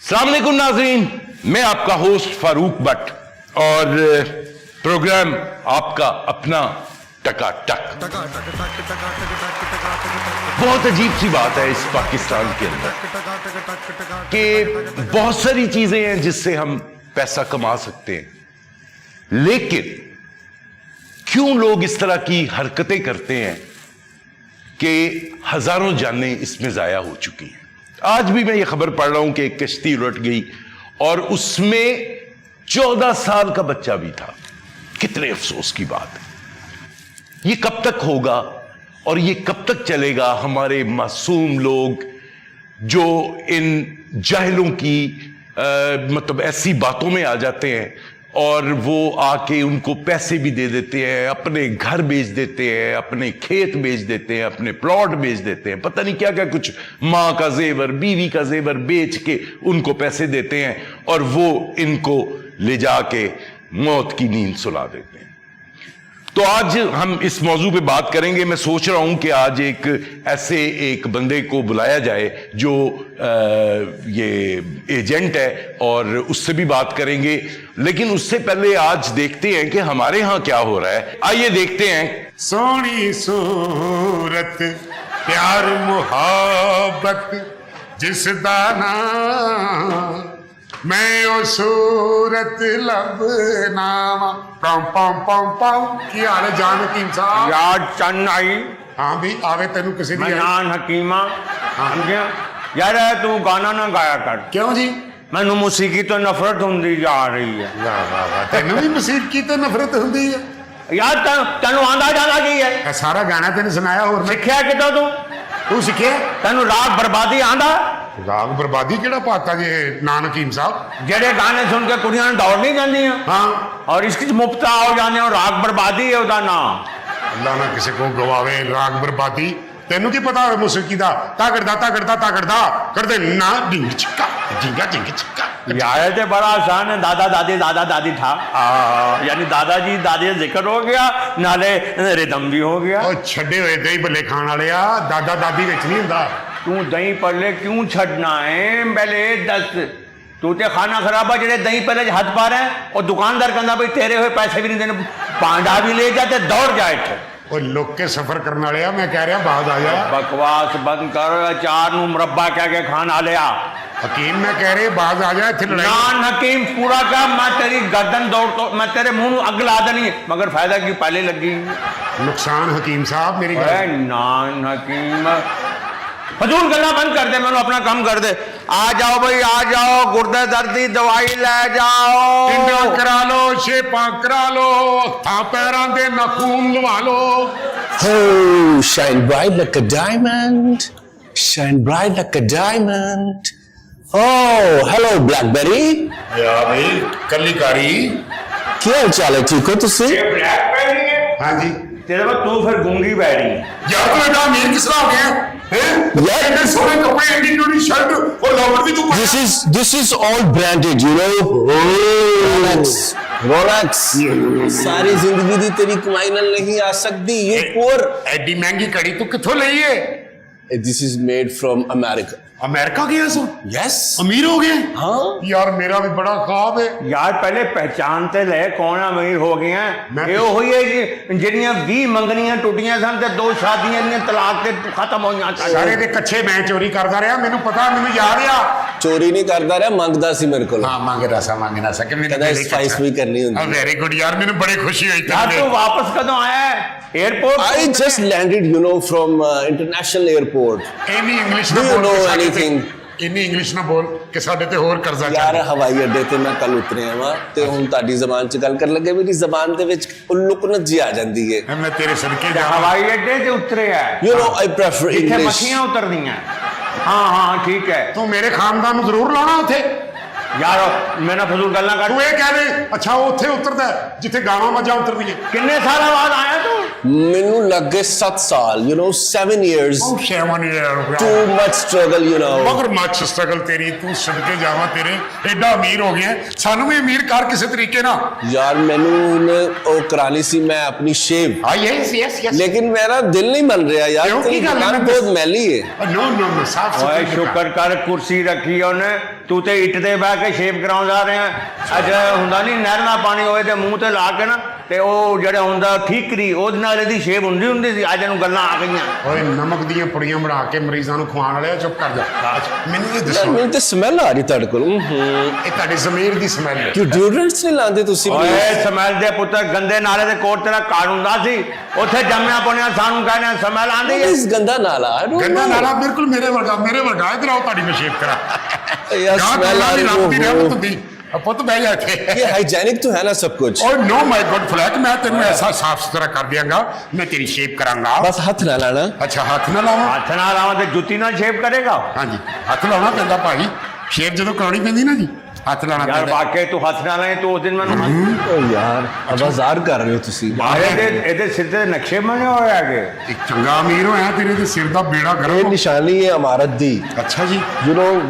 अस्सलाम वालेकुम नाज़रीन, मैं आपका होस्ट फारूक भट्ट और प्रोग्राम आपका अपना टकाटक। बहुत अजीब सी बात है इस पाकिस्तान के अंदर कि बहुत सारी चीजें हैं जिससे हम पैसा कमा सकते हैं, लेकिन क्यों लोग इस तरह की हरकतें करते हैं कि हजारों जानें इसमें जाया हो चुकी हैं। आज भी मैं ये खबर पढ़ रहा हूं कि एक कश्ती उलट गई और उसमें 14 साल का बच्चा भी था। कितने अफसोस की बात है। ये कब तक होगा और ये कब तक चलेगा? हमारे मासूम लोग जो इन जाहिलों की मतलब ऐसी बातों में आ जाते हैं और वो आके उनको पैसे भी दे देते हैं, अपने घर बेच देते हैं, अपने खेत बेच देते हैं, अपने प्लॉट बेच देते हैं, पता नहीं क्या क्या कुछ, माँ का जेवर, बीवी का जेवर बेच के उनको पैसे देते हैं और वो इनको ले जाके मौत की नींद सुला देते हैं। तो आज हम इस मौजू पे बात करेंगे। मैं सोच रहा हूं कि आज एक बंदे को बुलाया जाए जो ये एजेंट है और उससे भी बात करेंगे, लेकिन उससे पहले आज देखते हैं कि हमारे यहां क्या हो रहा है। आइए देखते हैं। सोनी सूरत प्यार मुहब्बत जिसदा नाम मैं ओ सूरत लबनामा पम पम पम पम। की हाल है जान हकीम साहब? यार चन्न आई। हाँ भी आवे तेनू किसी मैं दी नान हकीमा समझिया यार तू गाना ना गाया कर। क्यों जी? मैनू मौसीकी तो नफरत होंदी जा रही है। वाह वाह वाह, तेनू भी मसीकी तो नफरत हुंदी है यार तेनू आंदा जाना की है? ਇਹ ਸਾਰਾ ਗਾਣਾ ਤੈਨੂੰ ਸੁਣਾਇਆ ਹੋਰ ਮੈਂ सिखिया कितों तू? ਤੂੰ ਸਿੱਖਿਆ? तेनू राग बर्बादी आंदा? ਰਾਗ ਬਰਬਾਦੀ ਕਿਹੜਾ ਪਾਤਾ ਜੇ ਨਾਨ ਹਕੀਮ ਸਾਹਿਬ? जेड़े गाने सुन के कुड़ियां दौड़ नहीं जांदियां हाँ और इसकी मुफ्ता हो जाने और राग बर्बादी है उदा नाम। ਅੱਲਾ ਨਾ ਕਿਸੇ ਕੋ ਗਵਾਵੇ ਰਾਗ ਬਰਬਾਦੀ। ਤੈਨੂੰ ਕੀ ਪਤਾ ਹੋਵੇ ਮੌਸੀਕੀ ਦਾ? ਤਾਗੜਦਾ ਕਰਦੇ ਨਾ ਢਿੰਗ ਚਿੱਕਾ ਢਿੰਗਾ ਢਿੰਗ ਚਿੱਕਾ। यार तो बड़ा आसान है। दादा दादी था यानी दादाजी दादी का जिक्र हो गया नाले रिदम भी हो गया। ਉਹ ਛੱਡੇ ਹੋਏ ਦਹੀਂ ਭੱਲੇ ਖਾਣ ਵਾਲੇ ਆ, ਦਾਦਾ ਦਾਦੀ ਵਿੱਚ ਨਹੀਂ ਹੁੰਦਾ। तू दही पल्ले क्यों छड़ना है? पहले दस तू ते खाना खराब है जेडे दही पल्ले हाथ पा रहे हैं और दुकानदार कहना भाई तेरे हुए पैसे भी नहीं देने, पांडा भी ले जाते दौड़ जाए थे। ਉਹ ਲੁੱਕ ਕੇ ਸਫ਼ਰ ਕਰਨ ਵਾਲੇ ਆ, ਮੈਂ ਕਹਿ ਰਿਹਾ ਬਾਜ਼ ਆ ਜਾ। बकवास बंद कर। अचार नू मुरब्बा क्या के खाना लिया। ਹਕੀਮ मैं कह रहे बाज आ जा, इत्थे लड़ाई। नान हकीम पूरा काम मैं तेरी गर्दन दौड़ तो मैं तेरे मुंह नू अग ला देनी मगर फायदा की पहले लगी। नुकसान हकीम साहब मेरी गल। अरे नान हकीम फजूल गल्ला बंद कर दे, मैंने अपना काम कर दे। आ जाओ भाई आ जाओ, गुर्दे दर्द की दवाई ले जाओ। टिंडा करा लो, शेपा करा लो, हां पैरां दे नाखून लवा लो। Oh, shine bright like a diamond. Shine bright like a diamond. Oh, hello Blackberry. या भाई कल्लीकारी। क्या हाल चाल है? ठीक हो तुसी? ब्लैक बैठी है हाँ जी तेरे बाद तू फिर गूंगी बैठी। यार तू एडा अमीर किस तरह हो गया हैं? यार इतने सोने कपड़े, एडी जोड़ी शर्ट और लोवर भी तू This is all branded, you know. Rolex. सारी जिंदगी दी तेरी कमाई नाल नहीं आ सकती ये पोर। एडी महंगी कड़ी तू किथों लई है? This is made from America. America गया सो Yes. अमीर हो गए। हाँ। यार मेरा भी बड़ा ख्वाब है। यार पहले पहचानते ले कौन अमीर हो गए हैं। मैं- ये हुई है कि ਜਿਹੜੀਆਂ 20 ਮੰਗਣੀਆਂ ਟੁੱਟੀਆਂ ਸਨ ਤੇ 2 ਸ਼ਾਦੀਆਂ ਦੀਆਂ ਤਲਾਕ ਤੇ ਖਤਮ ਹੋਈਆਂ ਸਨ। सारे दे कच्चे मैं चोरी करता रहा, मैनू पता, मैनू याद आ। चोरी नहीं करता रहा, मंगदा सी मेरे को। हाँ मांगे ना सके मैंने कदा स्पाइस भी करनी होंदी। वेरी गुड यार, मैंने बड़ी खुशी हुई यार तू वापस कਦੋਂ आया है airport? I just landed, you know, from international airport. इन्नी इंग्लिश Do ना you बोल know के साडे ते- anything? इन्नी इंग्लिश ना बोल कि साडे ते होर कर्जा यार चढ़। हवाई अड्डे ते मैं कल उतरे हाँ ते हुण तुहाडी ज़बान च गल कर लगे, मेरी ज़बान दे विच लुकनत जी आ जांदी है। मैं तेरे सदके जा। हवाई अड्डे ते उतरे है You know, I prefer इत्थे English. मक्खियां उतरदियां। हाँ ठीक है तू मेरे खानदान नूं जरूर लाना उथे। यार मेरा फजूल गल्ला कर। तू ये कह दे अच्छा वो उथे उतरदा है जिथे गावां मझां उतरदियां। किन्ने साल बाद आया तू? ਮੈਨੂੰ ਲੱਗੇ 7 ਸਾਲ, 7 years, ਉਹ 7 year too much struggle, ਮਗਰ ਮੱਚ ਸਟਰਗਲ ਤੇਰੀ, ਤੂੰ ਸਦਕੇ ਜਾਵਾਂ ਤੇਰੇ, ਐਡਾ ਅਮੀਰ ਹੋ ਗਿਆ, ਸਾਨੂੰ ਵੀ ਅਮੀਰ ਕਰ ਕਿਸੇ ਤਰੀਕੇ ਨਾਲ। ਯਾਰ ਮੈਨੂੰ ਹੁਣ ਉਹ ਕਰਾਣੀ ਸੀ ਮੈਂ ਆਪਣੀ ਸ਼ੇਵ, ਹਾਂ ਯੈਸ ਲੇਕਿਨ ਮੇਰਾ ਦਿਲ ਨਹੀਂ ਮੰਨ ਰਿਹਾ ਯਾਰ, ਕਿਉਂ? ਕੀ ਤੇਰੀ ਗੱਲ ਹੈ? ਦੁਕਾਨ ਬਹੁਤ ਮੈਲੀ ਹੈ। ਨੋ ਸਾਫ ਓਏ ਸੁਥਰੀ ਸ਼ੁਕਰ ਕਰ ਕੁਰਸੀ ਰੱਖੀ ਆ ਉਹਨੇ, ਤੂੰ ਤੇ ਇੱਟ ਤੇ ਬਹਿ ਕੇ ਸ਼ੇਵ ਕਰਾਉਣ ਜਾ ਰਿਹਾ। ਅੱਜ ਹੁੰਦਾ ਨਹੀਂ ਨਹਿਰ ਦਾ ਪਾਣੀ ਹੋਏ ਤੇ ਮੂੰਹ ਤੇ ਲਾ ਕੇ ਨਾ, ਤੇ ਉਹ ਜਿਹੜਾ ਹੁੰਦਾ ਠੀਕਰੀ ਉਹਦੇ ਨਾਲ ਇਹਦੀ ਸ਼ੇਵ ਹੁੰਦੀ ਸੀ। ਅੱਜ ਇਹਨੂੰ ਗੱਲਾਂ ਆ ਗਈਆਂ। ਓਏ ਨਮਕ ਦੀਆਂ ਪੁੜੀਆਂ ਬਣਾ ਕੇ ਮਰੀਜ਼ਾਂ ਨੂੰ ਖਵਾਉਣ ਵਾਲਿਆ, ਚੁੱਪ ਕਰ ਜਾ। ਮੈਨੂੰ ਇਹ ਯਾਰ ਦੱਸੋ, ਮੈਨੂੰ ਤੇ ਸਮੈਲ ਆ ਰਹੀ ਤੁਹਾਡੇ ਕੋਲ। ਇਹ ਤੁਹਾਡੇ ਜ਼ਮੀਰ ਦੀ ਸਮੈਲ ਹੈ। ਕਿਉਂ ਡਿਓਡਰੈਂਟਸ ਨਹੀਂ ਲਾਉਂਦੇ ਤੁਸੀਂ? ਓਏ ਸਮੈਲ ਦੇ ਪੁੱਤਰ, ਗੰਦੇ ਨਾਲੇ ਦੇ ਕੋਲ ਤੇਰਾ ਘਰ ਹੁੰਦਾ ਸੀ, ਉੱਥੇ ਜੰਮਿਆ ਪਣਿਆ ਸਾਨੂੰ ਕਹਿੰਦੇ ਸਮੈਲ ਆਂਦੀ ਹੈ। ਇਸ ਗੰਦਾ ਨਾਲਾ, I don't ਗੰਦਾ know. ਨਾਲਾ ਬਿਲਕੁਲ ਮੇਰੇ ਵਰਗਾ। ਇਧਰ ਆਓ, ਤੁਹਾਡੀ ਮੈਂ ਸ਼ੇਪ ਕਰਾਂ। ਯਾਰ ਗਾਹ ਸਮੈਲ ਆ ਦੀ ਰਹੀ ਰੱਬ ਦੀ ਰਹਿਮਤ ਹੈ। ਹੁੰਦੀ। ਪੁੱਤ ਬਹਿ ਜਾ ਇੱਥੇ। ਇਹ ਹਾਈਜੈਨਿਕ ਤਾਂ ਹੈ ਨਾ ਸਭ ਕੁਝ? ਓਏ ਨੋ ਮਾਈ ਗੁੱਡ ਫਲੈਕ, ਮੈਂ ਤੈਨੂੰ ਐਸਾ ਸਾਫ ਸੁਥਰਾ ਕਰ ਦਿਆਂਗਾ, ਮੈਂ ਤੇਰੀ ਸ਼ੇਪ ਕਰਾਂਗਾ। ਬਸ ਹੱਥ ਨਾ ਲਾਣਾ। ਅੱਛਾ ਹੱਥ ਨਾ ਲਾਵਾਂ? ਹੱਥ ਨਾਲ ਆਵਾਂ ਤੇ ਜੁੱਤੀ ਨਾਲ ਸ਼ੇਵ ਕਰੇਗਾ। ਹਾਂਜੀ ਹੱਥ ਲਾਉਣਾ ਪੈਂਦਾ ਭਾਈ, ਸ਼ੇਪ ਜਦੋਂ ਕਰਾਉਣੀ ਪੈਂਦੀ ਨਾ ਜੀ, ਹੱਥ ਲਾਉਣਾ ਯਾਰ ਪੈਂਦਾ। ਵਾਕਈ ਤੂੰ ਹੱਥ ਨਾਲ ਆਏ, ਤੂੰ ਉਸ ਦਿਨ ਮੈਨੂੰ ਓ ਯਾਰ ਆਵਾਜ਼ਾਰ ਕਰ ਰਹੇ ਹੋ ਤੁਸੀਂ। ਇਹਦੇ ਸਿਰ ਤੇ ਨਕਸ਼ੇ ਬਣੇ ਹੋਏ ਹੈਗੇ। ਇੱਕ ਚੰਗਾ ਅਮੀਰ ਹੋਇਆ, ਤੇਰੇ ਤੇ ਸਿਰ ਦਾ ਬੇੜਾ ਇਹ ਗਰਮ। ਨਿਸ਼ਾਨੀ ਹੈ ਇਮਾਰਤ ਦੀ। ਅੱਛਾ ਜੀ,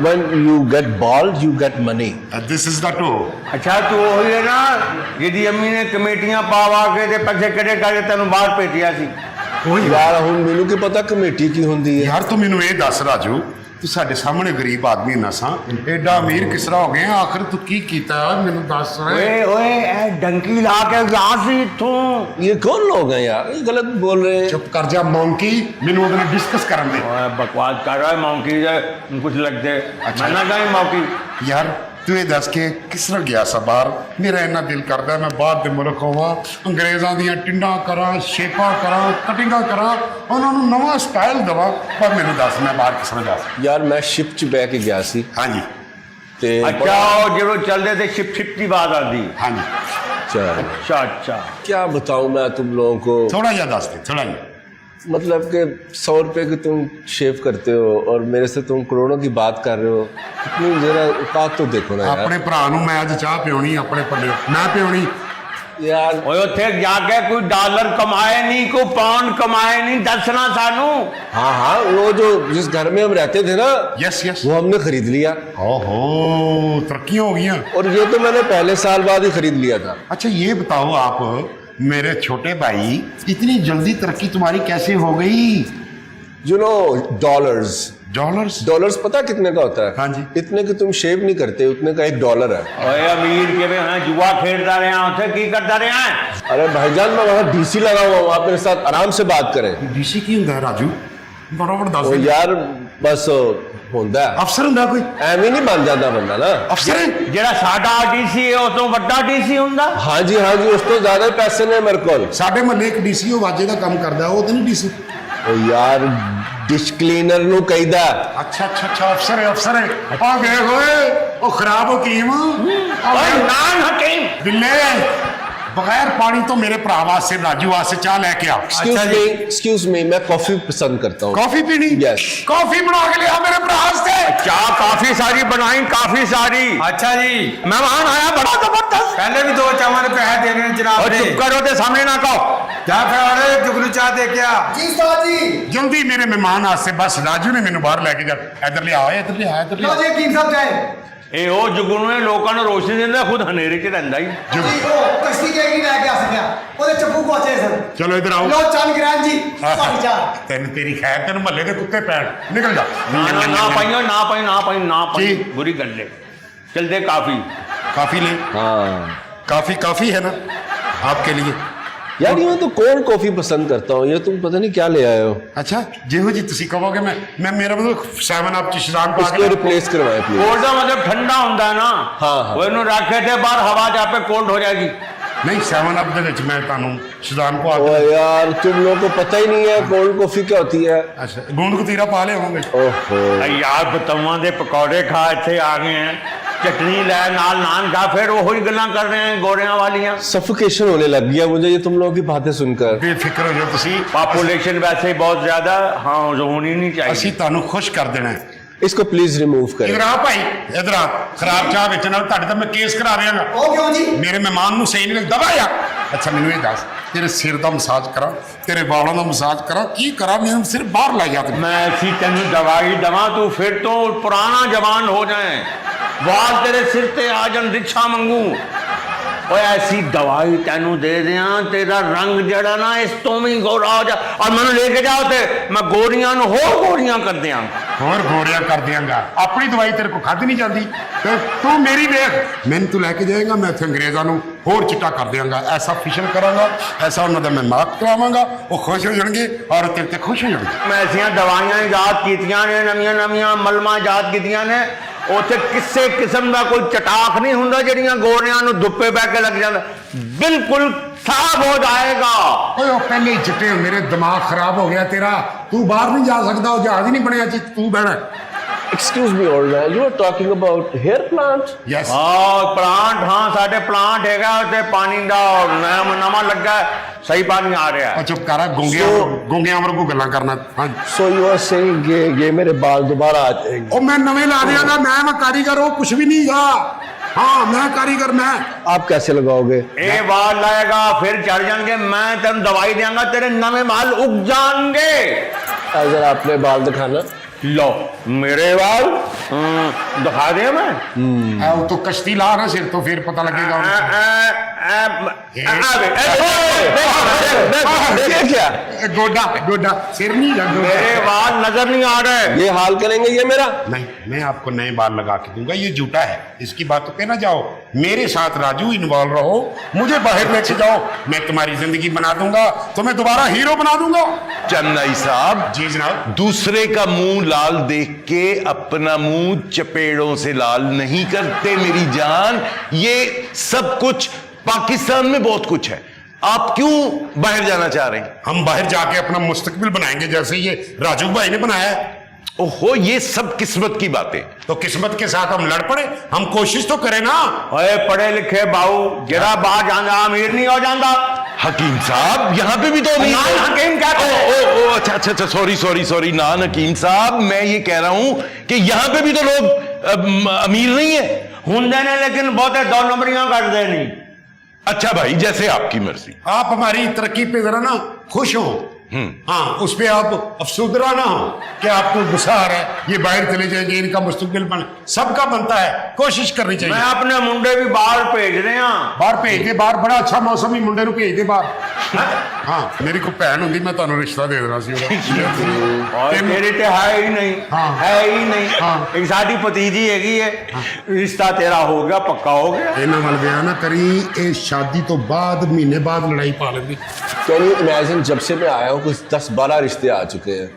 when you get bald you get money. This is the to. ਅੱਛਾ ਤੂੰ ਉਹੀ ਹੈ ਨਾ ਜਿਹਦੀ ਅੰਮੀ ਨੇ ਕਮੇਟੀਆਂ ਪਾ ਕੇ ਤੇ ਪੈਸੇ ਕਿਹੜੇ ਕਰਕੇ ਤੈਨੂੰ ਬਾਹਰ ਭੇਜਿਆ ਸੀ। ਯਾਰ ਹੁਣ ਮੈਨੂੰ ਕੀ ਪਤਾ ਕਮੇਟੀ ਕੀ ਹੁੰਦੀ ਹੈ। ਯਾਰ ਤੂੰ ਮੈਨੂੰ ਇਹ ਦੱਸ ਰਾਜੂ, ਤੂੰ ਸਾਡੇ ਸਾਹਮਣੇ ਗਰੀਬ ਆਦਮੀ ਨਾ ਸਾਂ, ਐਡਾ ਅਮੀਰ ਕਿਸ ਤਰ੍ਹਾਂ ਹੋ ਗਿਆ? ਆਖਰ ਤੂੰ ਕੀ ਕੀਤਾ ਮੈਨੂੰ ਦੱਸ। ਓਏ ਇਹ ਡੰਕੀ ਲਾ ਕੇ ਗਿਆ ਸੀ ਇੱਥੋਂ। ये कौन लोग हैं यार, ये गलत बोल रहे हैं। ਚੁੱਪ ਕਰ ਜਾ ਮੌਂਕੀ, ਮੈਨੂੰ ਉਹਦੇ ਨਾਲ ਡਿਸਕਸ ਕਰਨ ਦੇ। ਓਏ ਬਕਵਾਸ ਕਰ ਰਿਹਾ ਮੌਂਕੀ ਦੇ ਕੁਝ ਲੱਗਦੇ। ਮੈਂ ਨਾ ਗਈ ਮੌਂਕੀ। ਯਾਰ ਤੂੰ ਇਹ ਦੱਸ ਕੇ ਕਿਸ ਤਰ੍ਹਾਂ ਗਿਆ ਸਾ ਬਾਹਰ? ਮੇਰਾ ਇੰਨਾ ਦਿਲ ਕਰਦਾ ਮੈਂ ਬਾਹਰ ਦੇ ਮੁਲਕ ਹੋਵਾਂ, ਅੰਗਰੇਜ਼ਾਂ ਦੀਆਂ ਟਿੰਡਾਂ ਕਰਾਂ, ਸ਼ੇਪਾਂ ਕਰਾਂ, ਕਟਿੰਗਾਂ ਕਰਾਂ, ਉਹਨਾਂ ਨੂੰ ਨਵਾਂ ਸਟਾਈਲ ਦੇਵਾਂ। ਪਰ ਮੈਨੂੰ ਦੱਸ ਮੈਂ ਬਾਹਰ ਕਿਸ ਤਰ੍ਹਾਂ ਜਾ ਸਕਦਾ? यार मैं शिप च बह के गया सी ਹਾਂਜੀ ते ਅੱਛਾ ਉਹ ਜਦੋਂ ਚੱਲਦੇ ਤੇ ਛਿਪ ਦੀ ਬਾਤ ਆਉਂਦੀ। ਹਾਂਜੀ चल ਅੱਛਾ क्या बताऊं मैं तुम लोगों को, ਥੋੜਾ ਜਿਹਾ ਦੱਸ ਦੇ, ਥੋੜਾ ਜਿਹਾ। मतलब कि 100 रुपए की तुम शेव करते हो और मेरे से तुम करोड़ों की बात कर रहे हो। इतनी जरा औकात तो देखो ना यार। ਆਪਣੇ ਭਰਾ ਨੂੰ ਮੈਂ ਅੱਜ ਚਾਹ ਪਿਉਣੀ, ਆਪਣੇ ਪੱਲੇ ਮੈਂ ਪਿਉਣੀ। यार ਓਏ ਉੱਥੇ ਜਾ ਕੇ ਕੋਈ ਡਾਲਰ ਕਮਾਏ ਨਹੀਂ, ਕੋਈ ਪਾਉਂਡ ਕਮਾਏ ਨਹੀਂ, ਦੱਸਣਾ ਸਾਨੂੰ। हाँ हाँ, वो जो जिस घर में हम रहते थे ना, ਯੈਸ ਯੈਸ। वो हमने खरीद लिया। ओहो तरक्कियां हो गई। और ये तो मैंने पहले साल बाद ही खरीद लिया था। अच्छा ये बताओ आप, मेरे छोटे भाई, इतनी जल्दी तरक्की तुम्हारी कैसे हो गई? You know डॉलर्स, डॉलर्स पता कितने का होता है? हाँ जी। इतने कि तुम शेव नहीं करते, उतने का $1 है। ਓਏ ਅਮੀਰ ਕਿਵੇਂ ਹੈ, ਜੂਆ ਖੇਡਦਾ ਰਿਹਾ ਉੱਥੇ, ਕੀ ਕਰਦਾ ਰਿਹਾ? अरे भाईजान मैं वहाँ डीसी लगा हुआ हूँ, आप मेरे साथ आराम से बात करें। डीसी की हुंदा है राजू? बराबर दस ओ यार बस ਹੁੰਦਾ अफसर हुंदा कोई? ਐਵੇਂ ਨਹੀਂ ਬਣ ਜਾਂਦਾ ਬੰਦਾ ਨਾ। अफसर है? ਜਿਹੜਾ ਸਾਡਾ ਡੀਸੀ ਹੈ ਉਸ ਤੋਂ ਵੱਡਾ ਡੀਸੀ ਹੁੰਦਾ। हाँ जी ਉਸ ਤੋਂ ਜ਼ਿਆਦਾ ਪੈਸੇ ਨੇ ਮੇਰੇ ਕੋਲ। ਸਾਡੇ ਮਹੱਲੇ ਇੱਕ ਡੀਸੀ ਉਹ ਵਾਜੇ ਦਾ ਕੰਮ ਕਰਦਾ, ਉਹ ਤਾਂ ਨਹੀਂ ਡੀਸੀ? ਓ ਯਾਰ ਡਿਸ਼ ਕਲੀਨਰ ਨੂੰ ਕਹੀਦਾ। अच्छा अफसर है। आ गए होए ओ खराब हकीम। ਓਏ ਨਾਨ ਹਕੀਮ। बिल्ले बगैर पानी तो मेरे भरा वास्ते राजू वास्ते चाह लेके आ। एक्सक्यूज मी मैं कॉफी पसंद करता हूँ। कॉफी पीनी? Yes। कॉफी बना के लिया मेरे भरा वास्ते। ਚਾਹ ਕਾਫੀ ਸਾਰੀ ਬਣਾਈ, ਕਾਫੀ ਸਾਰੀ। अच्छा जी, ਮਹਿਮਾਨ ਆਇਆ ਬੜਾ ਜ਼ਬਰਦਸਤ। पहले भी 2 चावल के पैसे देने हैं जनाब और ने। चुप करो ते सामने ना कहो। क्या फिर जुगनू चाह दे क्या? जी उस्ताद जी। जल्दी मेरे मेहमान वास्ते बस राजू ने मैनू बाहर लेके जा। इधर ले आओ, इधर ले आओ, इधर ले लो आओ। जी हकीम साहब जाए। ਇਹ ਉਹ ਜੁਗਨੂ ਨੇ ਲੋਕਾਂ ਨੂੰ ਰੋਸ਼ਨੀ ਦਿੰਦਾ, ਖੁਦ ਹਨੇਰੇ 'ਚ ਰਹਿੰਦਾ ਹੀ। जी वो कश्ती के नहीं लेके आ सकिया, ओदे चप्पू गोचे सर। चलो इधर आओ। लो चंद ग्राम जी सारी चाह। तेन तेरी खैर, तेन महल्ले के कुत्ते पैर निकल जा। ਨਾ ਪਾਈਓ, ਨਾ ਪਾਈ जी। ਬੁਰੀ ਗੱਲ ਹੈ। ਚਲਦੇ ਕਾਫੀ। काफी ले। हाँ काफी है ना आपके लिए? यार ये तो कोल्ड कॉफी पसंद करता हूँ, ये तुम पता नहीं क्या ले आए हो। अच्छा जिहो जी तुसी कहोगे मैं मेरा मतलब 7 अप च शराब पा इसको के रिप्लेस करवाए प्लीज। ਕੋਲਡ ਦਾ ਮਤਲਬ ਠੰਡਾ ਹੁੰਦਾ ਨਾ। ਹਾਂ। ਉਹ ਇਹਨੂੰ ਰੱਖੇ ਤੇ ਬਾਹਰ ਹਵਾ ਜਾ पे ਕੋਲਡ ਹੋ ਜਾਏਗੀ। नहीं 7 अप दे विच मैं तानू शराब पा ओ के। यार तुम लोगों को पता ही नहीं है कोल्ड कॉफी क्या होती है। अच्छा गूंद कतीरा पा ले होंगे। ओहो ਯਾਰ ਬਤਵਾਂ ਦੇ ਪਕੌੜੇ ਖਾ ਇੱਥੇ ਆ ਗਏ हैं, चटनी ਲੈ ਨਾਲ ਨਾਨ ਖਾ, ਫਿਰ ਉਹੀ ਗੱਲਾਂ ਕਰ ਰਹੇ हैं ਗੋਰਿਆਂ ਵਾਲੀਆਂ। सफोकेशन होने लग गया मुझे ये तुम लोगों की बातें सुनकर। बेफिक्र हो जाओ तुसी, पॉपुलेशन वैसे ही बहुत ज्यादा। हाँ होनी नहीं चाहिए। ਅਸੀਂ ਤੁਹਾਨੂੰ ਖੁਸ਼ ਕਰ ਦੇਣਾ ਹੈ। इसको प्लीज रिमूव करें। इधर आ भाई, इधर आ। खराब चाह बेचने वाले ਤੁਹਾਡੇ ਤਾਂ ਮੈਂ ਕੇਸ ਕਰਾ ਦਿਆਂਗਾ। ओ क्यों जी? ਮੇਰੇ ਮਹਿਮਾਨ ਨੂੰ ਸਹੀ ਨਹੀਂ ਲੱਗਦਾ। ਦਬਾ ਜਾ। ਅੱਛਾ ਮੈਨੂੰ ਇਹ ਦੱਸ, ਤੇਰੇ ਸਿਰ ਦਾ ਮਸਾਜ ਕਰਾਂ, ਤੇਰੇ ਵਾਲਾਂ ਦਾ ਮਸਾਜ ਕਰਾਂ, ਕੀ ਕਰਾਂ? ਮੈਨੂੰ ਸਿਰ ਬਾਹਰ ਲੈ ਜਾ ਤੂੰ। मैं ऐसी तेन दवाई दवा तू फिर तो पुराना जवान हो जाए, वाल तेरे सिर ते आ जान, रिक्शा मंगू। ओए ऐसी दवाई तेनू दे दियां, तेरा रंग जड़ा ना इस तो भी गोरा हो जा, और मैनू लेके जाओ ते मैं गोरियां नू होर गोरियां कर दियां। ਹੋਰ ਗੋਰਿਆਂ ਕਰ ਦਿਆਂਗਾ, ਆਪਣੀ ਦਵਾਈ ਤੇਰੇ ਕੋ ਖਾਦੀ ਨਹੀਂ ਜਾਂਦੀ ਤੇ ਤੂੰ ਮੇਰੀ ਵੇਖ, ਮੈਨੂੰ ਤੂੰ ਲੈ ਕੇ ਜਾਏਗਾ, ਮੈਂ ਇੱਥੇ ਅੰਗਰੇਜ਼ਾਂ ਨੂੰ ਹੋਰ ਚਿੱਟਾ ਕਰ ਦਿਆਂਗਾ, ਐਸਾ ਫਿਸ਼ਲ ਕਰਾਂਗਾ, ਐਸਾ ਉਹਨਾਂ ਦਾ ਮੈਂ ਨਾਕ ਕਰਾਵਾਂਗਾ, ਉਹ ਖੁਸ਼ ਹੋ ਜਾਣਗੇ ਔਰ ਤੇਰੇ ਤੇ ਖੁਸ਼ ਹੋ ਜਾਣਗੇ। मैं ऐसियां दवाइयां ईजाद कीतियां ने, नवीं नवीं मलमा ईजाद कीतियां ने, ਉੱਥੇ ਕਿਸੇ ਕਿਸਮ ਦਾ ਕੋਈ ਚਟਾਕ ਨਹੀਂ ਹੁੰਦਾ ਜਿਹੜੀਆਂ ਗੋਰਿਆਂ ਨੂੰ ਧੁੱਪੇ ਬਹਿ ਕੇ ਲੱਗ ਜਾਂਦਾ, ਬਿਲਕੁਲ ਸਾਫ਼ ਹੋ ਜਾਏਗਾ। ਓਏ ਉਹ ਪਹਿਲੇ ਹੀ ਚਿੱਟੇ, ਮੇਰੇ ਦਿਮਾਗ ਖਰਾਬ ਹੋ ਗਿਆ ਤੇਰਾ, ਤੂੰ ਬਾਹਰ ਨਹੀਂ ਜਾ ਸਕਦਾ, ਉਹ ਜਹਾਜ਼ ਹੀ ਨਹੀਂ ਬਣਿਆ ਜੀ ਤੂੰ ਬਹਿਣਾ। Excuse me, old man. You were talking about hair plant? Yes ਹਾਂ ਪਲਾਂਟ, ਹਾਂ ਸਾਡੇ ਪਲਾਂਟ ਹੈਗਾ ਉੱਥੇ, ਪਾਣੀ ਦਾ ਨਵਾਂ ਲੱਗਾ, ਸਹੀ ਪਾਣੀ ਆ ਰਿਹਾ। ਉਹ ਚੁੱਪ ਕਰ, ਗੁੰਗਿਆਂ ਵਰਗੂ ਗੱਲਾਂ ਕਰਨਾ। ਹਾਂ So you are saying ये मेरे बाल दोबारा आ जाएंगे? ਉਹ ਮੈਂ ਨਵੇਂ ਲਾ ਦਿਆਂਗਾ, ਮੈਂ ਕਾਰੀਗਰ, ਉਹ ਕੁਛ ਵੀ ਨਹੀਂ ਗਾ। ਹਾਂ ਮੈਂ ਕਾਰੀਗਰ, ਮੈਂ आप कैसे लगाओगे? ਇਹ ਵਾਲ ਲਾਏਗਾ ਫਿਰ ਚੜ ਜਾਣਗੇ, ਮੈਂ ਤੈਨੂੰ ਦਵਾਈ ਦਿਆਂਗਾ, ਤੇਰੇ ਨਵੇਂ ਵਾਲ ਉਗ ਜਾਣਗੇ। जरा अपने बाल दिखाना। लो मेरे वाल दिखा दे मैं। ਉਹ ਤੋਂ ਕਸ਼ਤੀ ਲਾ ਨਾ ਸਿਰ ਤੋਂ, ਫਿਰ ਪਤਾ ਲੱਗੇਗਾ ਉਹਨੂੰ। ये क्या? ਗੋਡਾ ਗੋਡਾ ਸਿਰ नहीं गा, गोडा। मेरे वाल नजर नहीं आ रहे। ये हाल करेंगे ये मेरा? नहीं, मैं आपको नए बाल लगा के दूंगा, ये झूठा है, इसकी बात पे ना जाओ। मेरे साथ राजू इन्वॉल्व रहो, मुझे बाहर लेके जाओ, मैं तुम्हारी जिंदगी बना दूंगा, तुम्हें दोबारा हीरो बना दूंगा। चन्नई साहब, जी जनाब। दूसरे का मुंह लाल देख के अपना मुंह चपेड़ों से लाल नहीं करते मेरी जान। ये सब कुछ पाकिस्तान में बहुत कुछ है, आप क्यों बाहर जाना चाह रहे हैं? हम बाहर जाके अपना मुस्तकबिल बनाएंगे, जैसे ये राजू भाई ने बनाया है। ओहो, ये सब किस्मत की बातें। तो किस्मत के साथ हम लड़ पड़े, हम कोशिश तो करें ना। ओए पढ़े लिखे बाऊ, जरा बाहर जाना अमीर नहीं हो जाता। हकीम साहब, यहाँ पे भी तो अमीर नान हकीम क्या कहते हैं? ओ अच्छा अच्छा अच्छा, सॉरी नान हकीम साहब, मैं ये कह रहा हूँ कि यहाँ पे भी तो लोग अमीर नहीं है। हुंदे ने लेकिन बहुते दो नंबरियां कर दे नहीं। अच्छा भाई, जैसे आपकी मर्जी। आप हमारी तरक्की पे जरा ना खुश हो, हाँ उस पे आप अफसुदरा ना हो कि आपको गुस्सा आ रहा है, ये बाहर चले जाएंगे, इनका मुस्तकबिल बन, सबका बनता है, कोशिश करनी चाहिए। मैं अपने मुंडे भी बाहर भेज रहे हैं। बाहर भेज दे, बाहर बड़ा अच्छा मौसम ही, मुंडे ਨੂੰ ਭੇਜ ਦੇ ਬਾਹਰ। हाँ मेरी को भैन ਹੁੰਦੀ, मैं ਤੁਹਾਨੂੰ ਰਿਸ਼ਤਾ ਦੇ ਦੇਣਾ ਸੀ ਉਹਦਾ। और मेरी तो है ही नहीं, हाँ। है ही नहीं। हाँ। एक साडी भतीजी हैगी है, रिश्ता तेरा हो गया, पक्का हो गया। ਇਹਨਾਂ ਵੱਲ ਵਿਆਹ ਨਾ ਕਰੀ, ਇਹ ਸ਼ਾਦੀ ਤੋਂ ਬਾਅਦ ਮਹੀਨੇ ਬਾਅਦ ਲੜਾਈ ਪਾ ਲੈਂਦੀ। Can you imagine, जब से मैं आया हूँ कुछ 10-12 रिश्ते आ चुके हैं,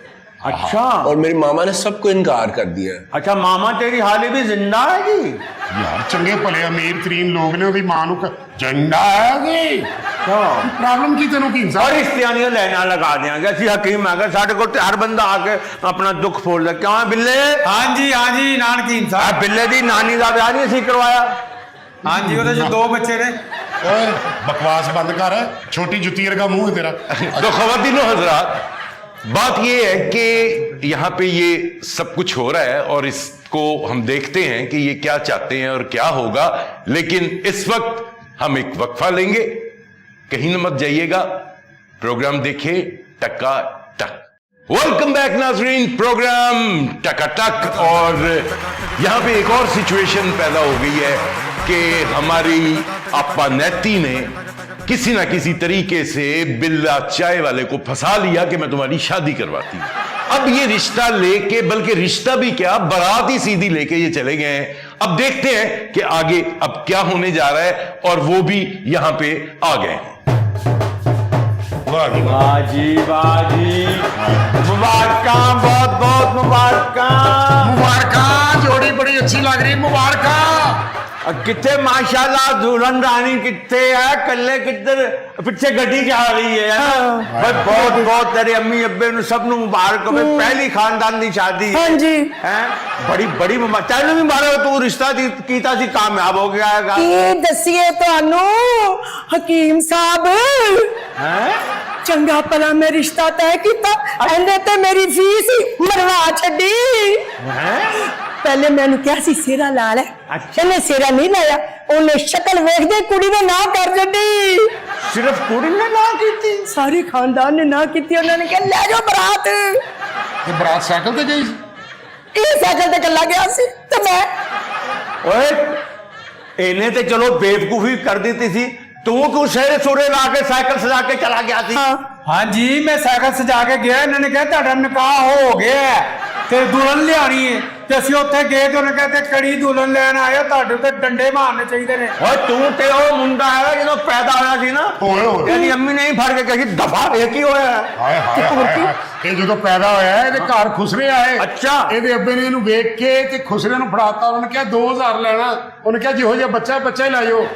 अच्छा और मेरी मामा ने सबको इनकार कर दिया है। अच्छा, मामा तेरी हाली भी जिंदा है जी? ਯਾਰ ਚੰਗੇ ਭਲੇ ਅਮੀਰ ਤਰੀਨ ਲੋਕ ਨੇ, ਉਹਦੀ ਮਾਂ ਨੂੰ ਜੰਡਾ ਹੈਗੀ। प्रॉब्लम की तेनों की और रिश्तियां दी लाइनां लगा देंगे, असि हकीम है साडे कोल ते हर बंदा आके अपना दुख फोड़ ले। क्यों है बिल्ले? हाँ जी नान हकीम आ साहब। बिल्ले दी नानी दा ब्याह नहीं असी करवाया? हाँ जी, ਉਹਦੇ 'ਚ 2 ਬੱਚੇ ਨੇ। ओए बकवास बंद कर, छोटी जुती का मुंह है तेरा। तो खवातीनो हजरात, बात ये है कि यहाँ पे ये सब कुछ हो रहा है और इसको हम देखते हैं कि ये क्या चाहते हैं और क्या होगा। लेकिन इस वक्त हम एक वक्फा लेंगे, कहीं न मत जाइएगा, प्रोग्राम देखिए टका टक। वेलकम बैक नाजरीन, प्रोग्राम टका टक। और यहां पे एक और सिचुएशन पैदा हो गई है कि हमारी आपा नैती ने किसी ना किसी तरीके से बिल्ला चाय वाले को फंसा लिया कि मैं तुम्हारी शादी करवाती हूं। अब ये रिश्ता लेके, बल्कि रिश्ता भी क्या, बारात ही सीधी लेके ये चले गए हैं। अब देखते हैं कि आगे अब क्या होने जा रहा है, और वो भी यहां पे आ गए। बाजी बाजी मुबारक, बहुत बहुत मुबारक। मुबारक, जोड़ी बड़ी अच्छी लग रही, मुबारक। कितने माशाल्लाह दुल्हन रानी कितने है, कल्ले किधर पिछे गड्डी जा रही है। भाई बहुत बहुत तेरे अम्मी अब्बे नु सब नु मुबारक हो, पहली खानदान दी शादी। हाँ जी। हैं बड़ी बड़ी तेनू भी मारो, तू रिश्ता कीता सी कामयाब हो गया है। की दसिए तुहानू हकीम साहब, हैं चंगा भला मैं रिश्ता तय किया, एंदे ते मेरी फीस ही मरवा छड्डी। पहले मैंने क्या सी सिरा ला ले, अच्छा। इन्हें सिरा नहीं लाया, उन्हें शक्ल वेखदे कुड़ी ने ना कर छड्डी। ਸਿਰਫ ਕੁੜੀ ਨੇ ਨਾ ਕੀਤੀ? ਸਾਰੀ ਖਾਨਦਾਨ ਨੇ ਨਾ ਕੀਤੀ। ਉਹਨਾਂ ਨੇ ਕਿਹਾ ਲੈ ਜਾਓ ਬਰਾਤ। ਤੇ ਬਰਾਤ ਸਾਈਕਲ ਤੇ ਗਈ? ਇਹ ਸਾਈਕਲ ਤੇ ਕੱਲਾ ਗਿਆ ਸੀ ਤੇ ਮੈਂ। ਓਏ ਇਹਨੇ ਤੇ ਚਲੋ ਬੇਵਕੂਫੀ ਕਰ ਦਿੱਤੀ ਸੀ, ਤੂੰ ਕਿਉਂ ਸ਼ਹਿਰੇ ਸੋਰੇ ਲਾ ਕੇ ਸਾਈਕਲ ਸਜਾ ਕੇ ਚਲਾ ਗਿਆ ਸੀ? ਹਾਂ ਹਾਂਜੀ ਮੈਂ ਸਾਈਕਲ ਸਜਾ ਕੇ ਗਿਆ, ਇਹਨਾਂ ਨੇ ਕਿਹਾ ਤੁਹਾਡਾ ਨਿਕਾਹ ਹੋ ਗਿਆ ਹੈ ਤੇ ਦੁਲਹਨ ਲਿਆਣੀ ਹੈ, ਤੇ ਅਸੀਂ ਉੱਥੇ ਗਏ ਤੇ ਉਹਨੇ ਕਿਹਾ ਤੇ ਕੜੀ ਦੁਲਹਨ ਲੈਣ ਆਏ, ਤੁਹਾਡੇ ਉੱਤੇ ਡੰਡੇ ਮਾਰਨੇ ਚਾਹੀਦੇ ਨੇ। ਓਏ ਤੂੰ ਤੇ ਉਹ ਮੁੰਡਾ ਹੈ ਜਦੋਂ ਪੈਦਾ ਹੋਇਆ ਸੀ ਨਾ, ਓਏ ਹੋਏ। ਇਹਦੀ ਅੰਮੀ ਨੇ ਹੀ ਫੜ ਕੇ ਕਹੀ ਦਫਾ ਇਹ ਕੀ ਹੋਇਆ? ਹਾਏ ਹਾਏ ਹਾਏ। ਇਹ ਜਦੋਂ ਪੈਦਾ ਹੋਇਆ ਇਹਦੇ ਘਰ ਖੁਸਰੇ ਆਏ। ਅੱਛਾ। ਇਹਦੇ ਅੱਬੇ ਨੇ ਇਹਨੂੰ ਵੇਖ ਕੇ ਤੇ ਖੁਸਰੇ ਨੂੰ ਫੜਾਤਾ। ਉਹਨੇ ਕਿਹਾ 2000 ਲੈਣਾ। ਉਹਨੇ ਕਿਹਾ ਜਿਹੋ ਜਿਹਾ ਬੱਚਾ ਹੀ ਲੈ ਜਾਓ।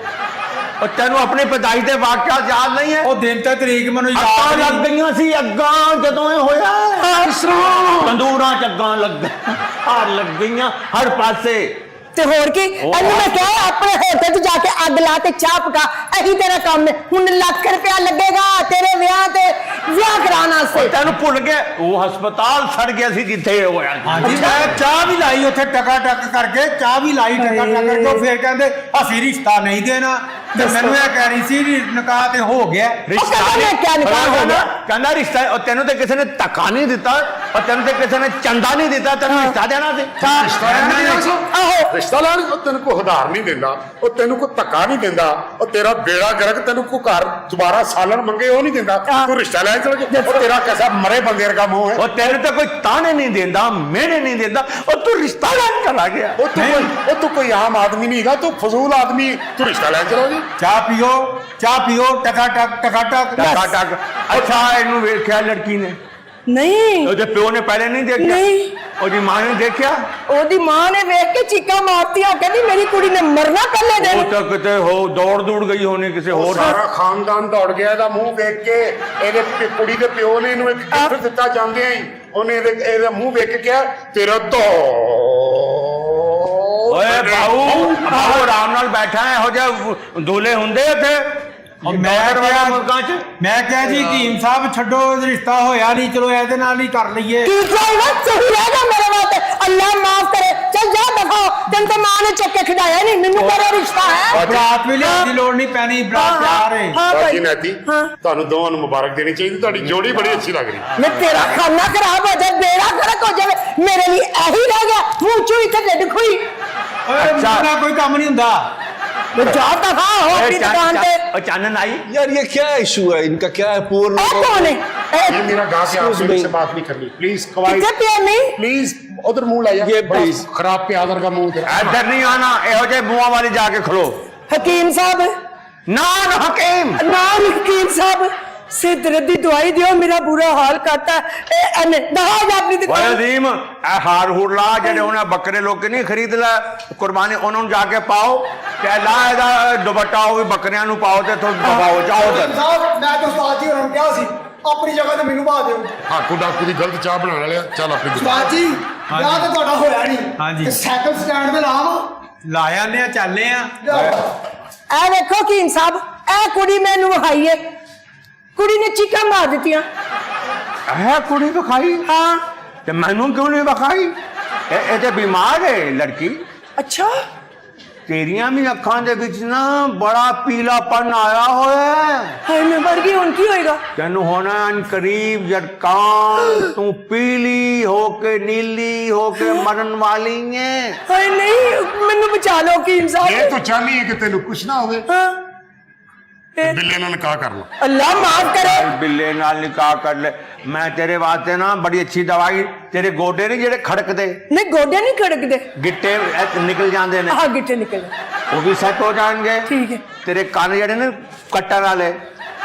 ਉਹ ਤੈਨੂੰ ਆਪਣੇ ਪੈਦਾਇਸ਼ ਦੇ ਵਾਕਿਆ ਯਾਦ ਨਹੀਂ ਹੈ? ਉਹ ਦਿਨ ਤੇ ਤਰੀਕ ਮੈਨੂੰ ਅੱਗਾਂ ਯਾਦ ਲੱਗ ਨਹੀਂ। ਗਈਆਂ ਸੀ, ਅੱਗਾਂ ਜਦੋਂ ਇਹ ਹੋਇਆ ਤੰਦੂਰਾਂ ਚ ਅੱਗਾਂ ਲੱਗ ਲੱਗ ਗਈਆਂ ਹਰ ਪਾਸੇ। ਤੇ ਹੋਰ ਕੀ, ਇਹਨੂੰ ਮੈਂ ਕਿਹਾ ਆਪਣੇ ਹੋਟਲ 'ਚ ਜਾ ਕੇ ਅੱਗ ਲਾ ਤੇ ਚਾਹ ਪਕਾ, ਇਹੀ ਤੇਰਾ ਕੰਮ ਹੈ। ਹੁਣ ਲੱਖ ਰੁਪਇਆ ਲੱਗੇਗਾ ਤੇਰੇ ਵਿਆਹ ਤੇ ਵਿਆਹ ਕਰਾਉਣ ਵਾਸਤੇ। ਤੈਨੂੰ ਭੁੱਲ ਗਏ ਉਹ ਹਸਪਤਾਲ ਸੜ ਗਿਆ ਸੀ ਜਿੱਥੇ ਇਹ ਹੋਇਆ ਸੀ। ਹਾਂਜੀ ਮੈਂ ਚਾਹ ਵੀ ਲਾਈ ਉੱਥੇ ਟਕਾ ਟਕ ਕਰਕੇ, ਚਾਹ ਵੀ ਲਾਈ ਟਕਾ ਟਕ ਕਰਕੇ। ਉਹ ਫਿਰ ਕਹਿੰਦੇ ਅਸੀਂ ਰਿਸ਼ਤਾ ਨਹੀਂ ਦੇਣਾ, ਤੇ ਮੈਨੂੰ ਇਹ ਕਹਿ ਰਹੀ ਸੀ ਨਿਕਾਹ ਤੇ ਹੋ ਗਿਆ। ਰਿਸ਼ਤਾ ਕਹਿੰਦਾ ਮੈਂ ਕਿਆ ਨਿਕਾਹ ਹੋ ਗਿਆ? ਕਹਿੰਦਾ ਰਿਸ਼ਤਾ, ਉਹ ਤੈਨੂੰ ਤੇ ਕਿਸੇ ਨੇ ਧੱਕਾ ਨਹੀਂ ਦਿੱਤਾ, ਔਰ ਤੈਨੂੰ ਤੇ ਕਿਸੇ ਨੇ ਚੰਦਾ ਨਹੀਂ ਦਿੱਤਾ, ਤੈਨੂੰ ਰਿਸ਼ਤਾ ਦੇਣਾ ਸੀ। ਰਿਸ਼ਤਾ ਲੈਣ ਸੀ। ਆਹੋ ਰਿਸ਼ਤਾ ਲੈਣ ਉਹ ਤੈਨੂੰ ਕੋਈ ਉਧਾਰ ਨਹੀਂ ਦਿੰਦਾ, ਉਹ ਤੈਨੂੰ ਕੋਈ ਧੱਕਾ ਨਹੀਂ ਦਿੰਦਾ, ਉਹ ਤੇਰਾ ਬੇੜਾ ਗਰਕ, ਤੈਨੂੰ ਕੋਈ ਘਰ ਦੁਬਾਰਾ ਸਾਲਣ ਮੰਗੇ ਉਹ ਨਹੀਂ ਦਿੰਦਾ। ਤੂੰ ਰਿਸ਼ਤਾ ਲੈਣ ਚਲ ਗਿਆ। ਉਹ ਤੇਰਾ ਕੈਸਾ ਮਰੇ ਬੰਦੇ ਵਰਗਾ ਮੂੰਹ ਹੈ। ਉਹ ਤੈਨੂੰ ਤੇ ਕੋਈ ਤਾਣੇ ਨਹੀਂ ਦਿੰਦਾ, ਮਿਹਣੇ ਨਹੀਂ ਦਿੰਦਾ, ਉਹ ਤੂੰ ਰਿਸ਼ਤਾ ਲੈਣ ਚਲਾ ਗਿਆ। ਉਹ ਤੂੰ ਕੋਈ ਆਮ ਆਦਮੀ ਨਹੀਂ ਹੈਗਾ, ਤੂੰ ਫਜ਼ੂਲ ਆਦਮੀ। ਤੂੰ ਰਿਸ਼ਤਾ ਲੈਣ ਚਲੋ ਜੀ। ਚਾਹ ਪੀਓ ਟਕਾ ਟਕ ਟਕਾ ਟਕ। ਟਕਾ ਟਕ। ਅੱਛਾ ਇਹਨੂੰ ਵੇਖਿਆ ਲੜਕੀ ਨੇ? ਨਹੀਂ ਉਹਦੇ ਪਿਓ ਨੇ ਪਹਿਲੇ ਨਹੀਂ ਦੇਖਿਆ? ਨਹੀਂ। ਉਹਦੀ ਮਾਂ ਨੇ ਦੇਖਿਆ? ਉਹਦੀ ਮਾਂ ਨੇ ਵੇਖ ਕੇ ਚੀਕਾਂ ਮਾਰਤੀਆਂ, ਕਹਿੰਦੀ ਮੇਰੀ ਕੁੜੀ ਨੇ ਮਰਨਾ ਪਹਿਲੇ ਉਹ ਦਿਨ। ਤਾਂ ਕਿਤੇ ਦੌੜ ਗਈ ਹੋਣੀ ਕਿਸੇ ਹੋਰ। ਸਾਰਾ ਖਾਨਦਾਨ ਦੌੜ ਗਿਆ ਇਹਦਾ ਮੂੰਹ ਵੇਖ ਕੇ। ਇਹਦੇ ਕੁੜੀ ਦੇ ਪਿਓ ਨੇ ਇਹਨੂੰ ਇੱਕ ਗਿਫਟ ਦਿੱਤਾ ਜਾਂਦੇ ਹੀ। ਉਹਨੇ ਇਹਦਾ ਮੂੰਹ ਵੇਖ ਕੇ ਕਿਹਾ ਤੇਰਾ ਓਏ ਬਾਹੂ ਆਰਾਮ ਨਾਲ ਬੈਠਾ ਇਹੋ ਜਿਹੇ ਦੂਲੇ ਹੁੰਦੇ ਇੱਥੇ ਮੁਲਕਾਂ ਚ। ਮੈਂ ਕਿਹਾ ਜੀ ਹਕੀਮ ਸਾਹਿਬ ਛੱਡੋ, ਰਿਸ਼ਤਾ ਹੋਇਆ ਨਹੀਂ, ਚਲੋ ਇਹਦੇ ਨਾਲ ਹੀ ਕਰ ਲਈਏ। ਕੀ ਕਹੇਗਾ? ਸਹੀ ਰਹੇਗਾ ਮੇਰੇ ਵਾਸਤੇ। ਅੱਲਾਹ ਮਾਫ ਕਰੇ, ਚੱਲ ਜਾ ਦਫਾ। ਤੈਨੂੰ ਤਾਂ ਮਾਂ ਨੇ ਚੁੱਕ ਕੇ ਖਿਡਾਇਆ ਨਹੀਂ, ਮੈਨੂੰ ਮੇਰਾ ਰਿਸ਼ਤਾ ਹੈ। ਬਰਾਤ ਵੀ ਲਿਆਉਣ ਦੀ ਲੋੜ ਨਹੀਂ ਪੈਣੀ, ਬਰਾਤ ਤਿਆਰ ਹੈ। ਹਾਂ ਬਾਜੀ ਭਾਈ, ਨੈਤੀ ਤੁਹਾਨੂੰ ਦੋਵਾਂ ਨੂੰ ਮੁਬਾਰਕ ਦੇਣੀ ਚਾਹੀਦੀ। ਤੁਹਾਡੀ ਜੋੜੀ ਬੜੀ ਅੱਛੀ ਲੱਗ ਰਹੀ। ਮੈਂ ਤੇਰਾ ਖਾਨਾ ਖਰਾਬ ਹੋ ਜਾਏ, ਮੇਰਾ ਖਰਾਬ ਹੋ ਜਾਵੇ, ਮੇਰੇ ਲਈ ਇਹੀ ਰਹਿ ਗਿਆ ਮੂੰਹ ਚੋਂ ਇੱਕ ਢਿੱਡ ਖੋਈ। ਓਏ ਮੇਰਾ ਕੋਈ ਕੰਮ ਨਹੀਂ ਹੁੰਦਾ। जा दफा हो अपनी दुकान पे। चानन आई यार ये क्या इशू है इनका, क्या है पूर्ण? कौन है? ये मेरा गा के आपसे इनसे बात नहीं करनी प्लीज। कितने प्यार नहीं? प्लीज उधर मुंह लाइए। ये please। खराब प्यादर का मुंह इधर नहीं आना, ਇਹੋ ਜਿਹੇ ਬੂਆਂ ਵਾਲੀ ਜਾ ਕੇ ਖਲੋ। हकीम साहब, नान हकीम हकीम साहब सिर दर्द की दवाई दियो, मेरा बुरा हाल करता है। अपनी दुकान। अजीम ਇਹ ਹਾਰ ਹੂਰ ਲਾ, ਜਿਹੜੇ ਉਹਨਾਂ ਬੱਕਰੇ ਲੋਕ ਨਹੀਂ ਖਰੀਦ ਲੈ ਕੁਰਬਾਨੀ, ਉਹਨਾਂ ਨੂੰ ਜਾ ਕੇ ਪਾਓ ਤੇ ਲਾ ਇਹਦਾ ਦੁਪੱਟਾ ਉਹ ਵੀ ਬੱਕਰਿਆਂ ਨੂੰ ਪਾਓ ਤੇ ਤੁਹਾਨੂੰ ਦਬਾਓ ਜਾਓ ਉਧਰ। ਸਾਹਿਬ ਮੈਂ ਤਾਂ ਉਸਤਾਦ ਜੀ ਹੋਰਾਂ ਨੂੰ ਕਿਹਾ ਸੀ ਆਪਣੀ ਜਗ੍ਹਾ ਤੇ ਮੈਨੂੰ ਬਾਹ ਦਿਓ। ਹਾਕੂ ਡਾਕੂ ਦੀ ਗਲਤ ਚਾਹ ਬਣਾਉਣ ਵਾਲਿਆ। ਚੱਲ ਆਪਣੀ ਉਸਤਾਦ ਜੀ ਵਿਆਹ ਤਾਂ ਤੁਹਾਡਾ ਹੋਇਆ ਨਹੀਂ। ਹਾਂਜੀ। ਤੇ ਸਾਈਕਲ ਸਟੈਂਡ ਤੇ ਲਾਵਾਂ ਲਾ ਆਨੇ ਆ, ਚੱਲੇ ਆ। ए देखो हकीम साहब, ए कुड़ी मैनू विखाई है, कुड़ी ने चीका मार दित्तियां। है कुड़ी विखाई? हाँ। ਤੇ ਮੈਨੂੰ ਕਿਉਂ ਨਹੀਂ ਵਿਖਾਈ? ਇਹ ਤੇ ਬਿਮਾਰ ਹੈ ਲੜਕੀ। अच्छा ਤੇਰੀਆਂ ਵੀ ਅੱਖਾਂ ਦੇ ਵਿੱਚ ਨਾ ਬੜਾ ਪੀਲਾਪਨ ਆਇਆ ਹੋਇਆ ਹੈ। हाय मैं मर गई, उनकी होएगा। ਤੈਨੂੰ ਹੋਣਾ ਕਰੀਬ ਜਰਕਾਨ, ਤੂੰ ਪੀਲੀ ਹੋ ਕੇ ਨੀਲੀ ਹੋ ਕੇ ਮਰਨ ਵਾਲੀ ਹੈ। हाय नहीं, मैनू बचा लो हकीम ये साहब। तो चाहनी है कि तेन कुछ ना हो। हाँ। बिल्ले ना निकाह कर लो। अल्लाह माफ करे। ਬਿੱਲੇ ਨਾਲ ਨਿਕਾਹ ਕਰ ਲੈ। ਮੈਂ ਤੇਰੇ ਵਾਸਤੇ ਨਾ ਬੜੀ ਅੱਛੀ ਦਵਾਈ, ਤੇਰੇ ਗੋਡੇ ਨਹੀਂ ਜਿਹੜੇ ਖੜਕਦੇ नहीं गोडे नहीं खड़कदे। ਗਿੱਟੇ ਨਿਕਲ ਜਾਂਦੇ ਨੇ, हाँ गिट्टे निकल। ਉਹ ਵੀ ਸੈੱਟ ਹੋ ਜਾਣਗੇ। ठीक है। ਤੇਰੇ ਕੰਨ ਜਿਹੜੇ ਨੇ ਕੱਟਣ ਵਾਲੇ